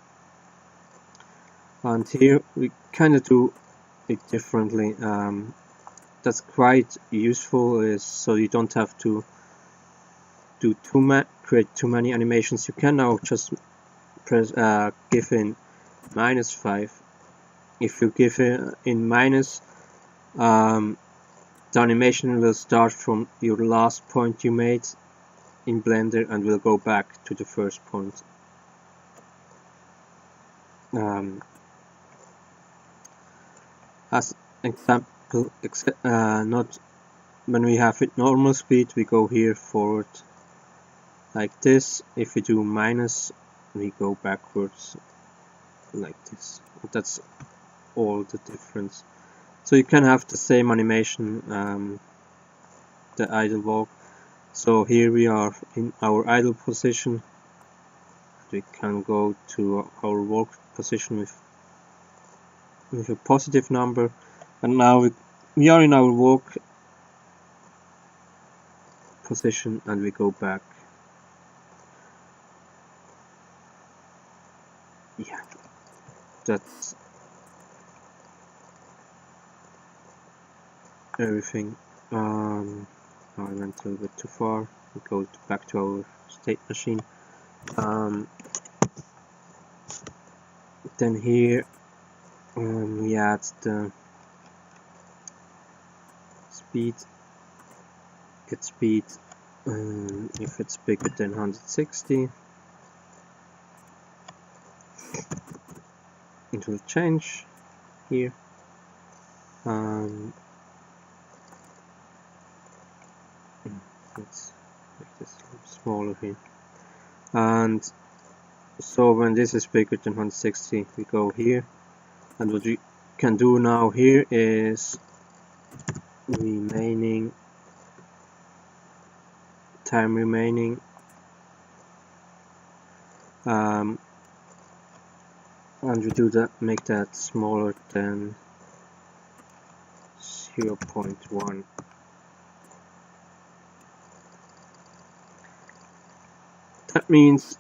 And here we kind of do it differently. That's quite useful, is so you don't have to do create too many animations. You can now just press give in -5. If you give it in minus, the animation will start from your last point you made in Blender and will go back to the first point. As example, not when we have it normal speed, we go here forward like this. If we do minus, we go backwards like this. That's all the difference. So you can have the same animation, the idle walk. So here we are in our idle position. We can go to our walk position with a positive number, and now we are in our walk position and we go back. Yeah, that's everything. I went a little bit too far. We go back to our state machine. Then here we add the speed. Get speed if it's bigger than 160. It will change here. Let's make this a little smaller here. And so when this is bigger than 160, we go here. And what we can do now here is time remaining. and we make that smaller than 0.1. That means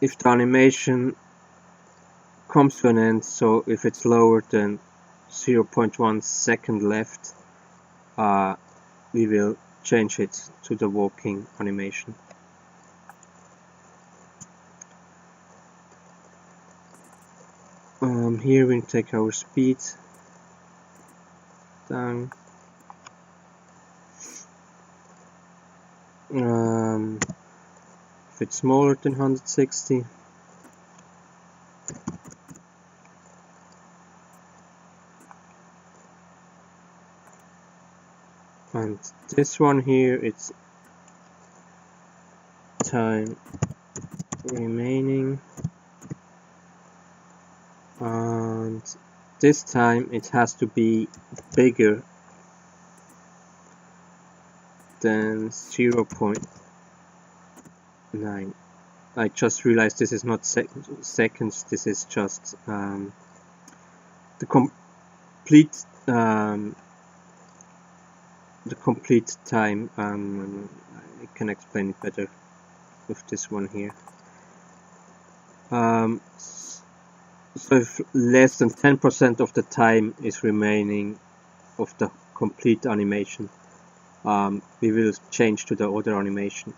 if the animation comes to an end, so if it's lower than 0.1 second left, we will change it to the walking animation. Here we take our speed down. If it's smaller than 160, and this one here, it's time remaining, and this time it has to be bigger than 0.9. I just realized this is not seconds, this is just the complete time. I can explain it better with this one here. So if less than 10% of the time is remaining of the complete animation, we will change to the other animation.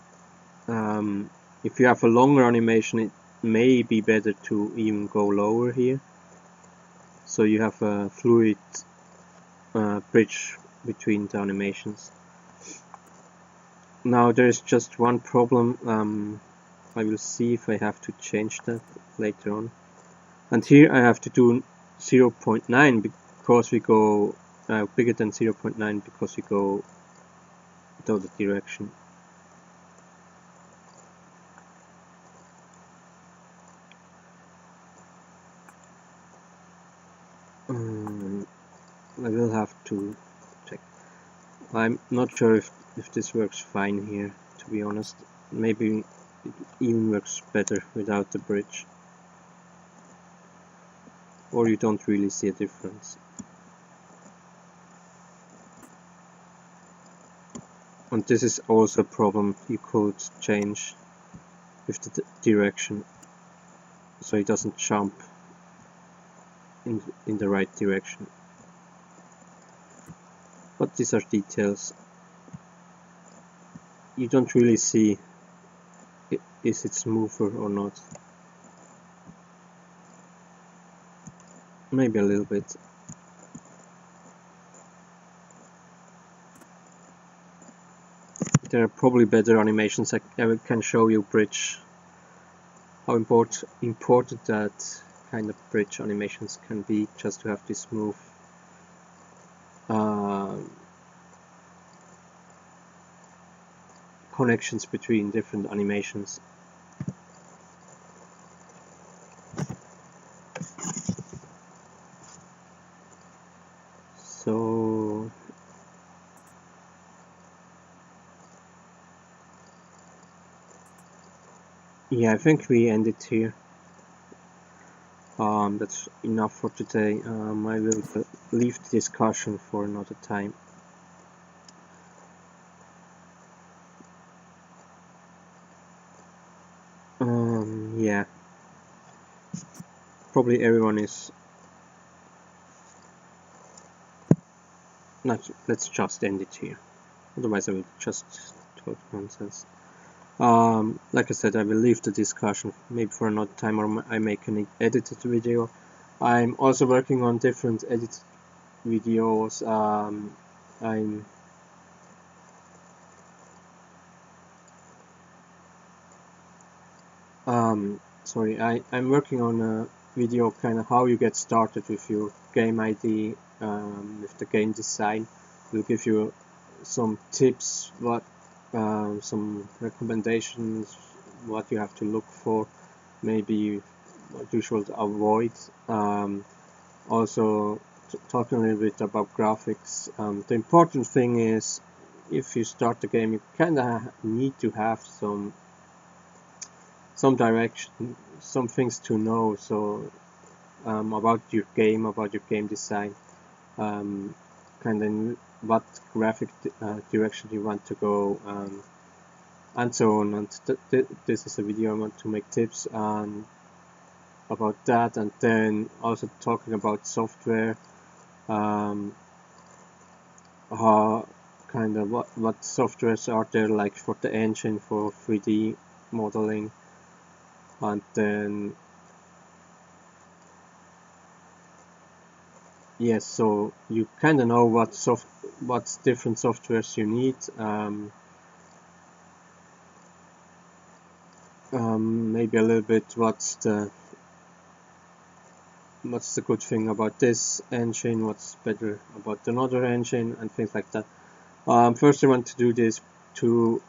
If you have a longer animation, it may be better to even go lower here, so you have a fluid bridge between the animations. Now there is just one problem. I will see if I have to change that later on. And here I have to do 0.9 because we go bigger than 0.9 because we go the other direction. I will have to check. I'm not sure if this works fine here, to be honest. Maybe it even works better without the bridge, or you don't really see a difference. And this is also a problem you could change with the direction, so it doesn't jump in the right direction. But these are details. You don't really see is it smoother or not. Maybe a little bit. There are probably better animations. I can show you bridge, how important that kind of bridge animations can be, just to have this smooth connections between different animations. So yeah, I think we end it here. That's enough for today. I will leave the discussion for another time. Yeah, probably everyone is not. Let's just end it here. Otherwise, I will just talk nonsense. Like I said, I will leave the discussion maybe for another time, or I make an edited video. I'm also working on different edited videos. I'm working on a video kind of how you get started with your game ID, with the game design. We'll give you some tips, some recommendations, what you have to look for, maybe what you should avoid. Also talking a little bit about graphics. The important thing is, if you start the game, you kind of need to have some direction, some things to know. So about your game design, kind of what graphic direction you want to go, and so on. And this is a video I want to make tips on about that, and then also talking about software, how kind of what softwares are there, like for the engine for 3D modeling, and then yes, so you kind of know what different softwares you need. Maybe a little bit what's the good thing about this engine, what's better about another engine, and things like that. First I want to do this two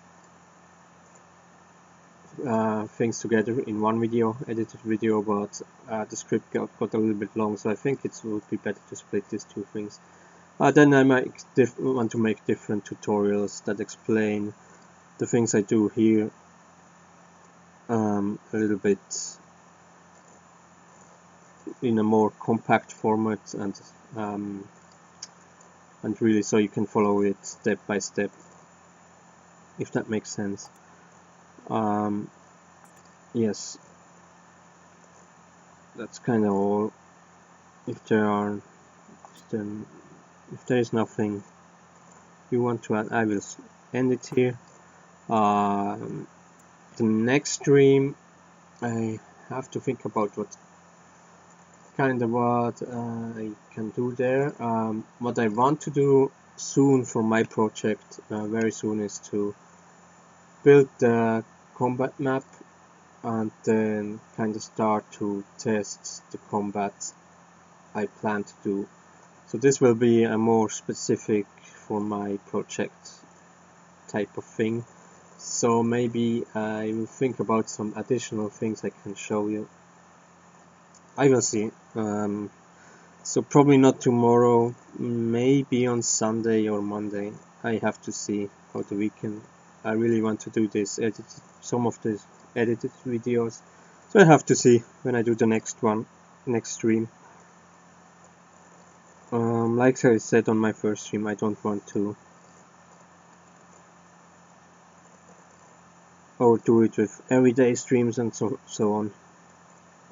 things together in one video, edited video, but the script got a little bit long, so I think it would be better to split these two things. Then I might want to make different tutorials that explain the things I do here a little bit in a more compact format, and really so you can follow it step by step, if that makes sense. Yes, that's kind of all. If there is nothing you want to add, I will end it here. The next stream, I have to think about what I can do there. What I want to do soon for my project, very soon, is to build the combat map and then kind of start to test the combat I plan to do. So this will be a more specific for my project type of thing. So maybe I will think about some additional things I can show you. I will see. So probably not tomorrow, maybe on Sunday or Monday. I have to see how the weekend. I really want to do this, some of these edited videos. So I have to see when I do the next stream. Like I said on my first stream, I don't want to do it with everyday streams and so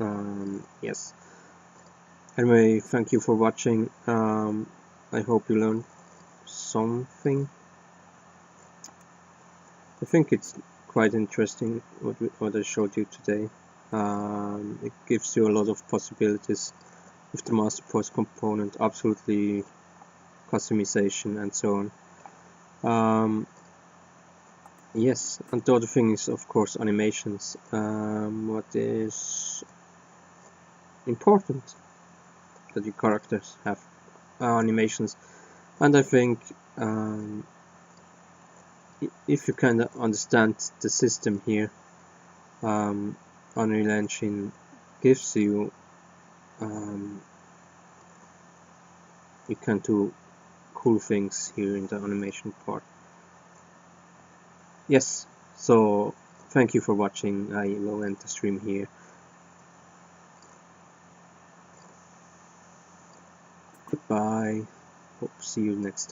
on. Yes. Anyway, thank you for watching. I hope you learned something. I think it's quite interesting what I showed you today. It gives you a lot of possibilities with the master post component, absolutely customization and so on. Yes, and the other thing is, of course, animations. What is important that your characters have animations, and I think if you kind of understand the system here, Unreal Engine gives you you can do cool things here in the animation part. Yes, so thank you for watching. I will end the stream here. Goodbye. Hope to see you next time.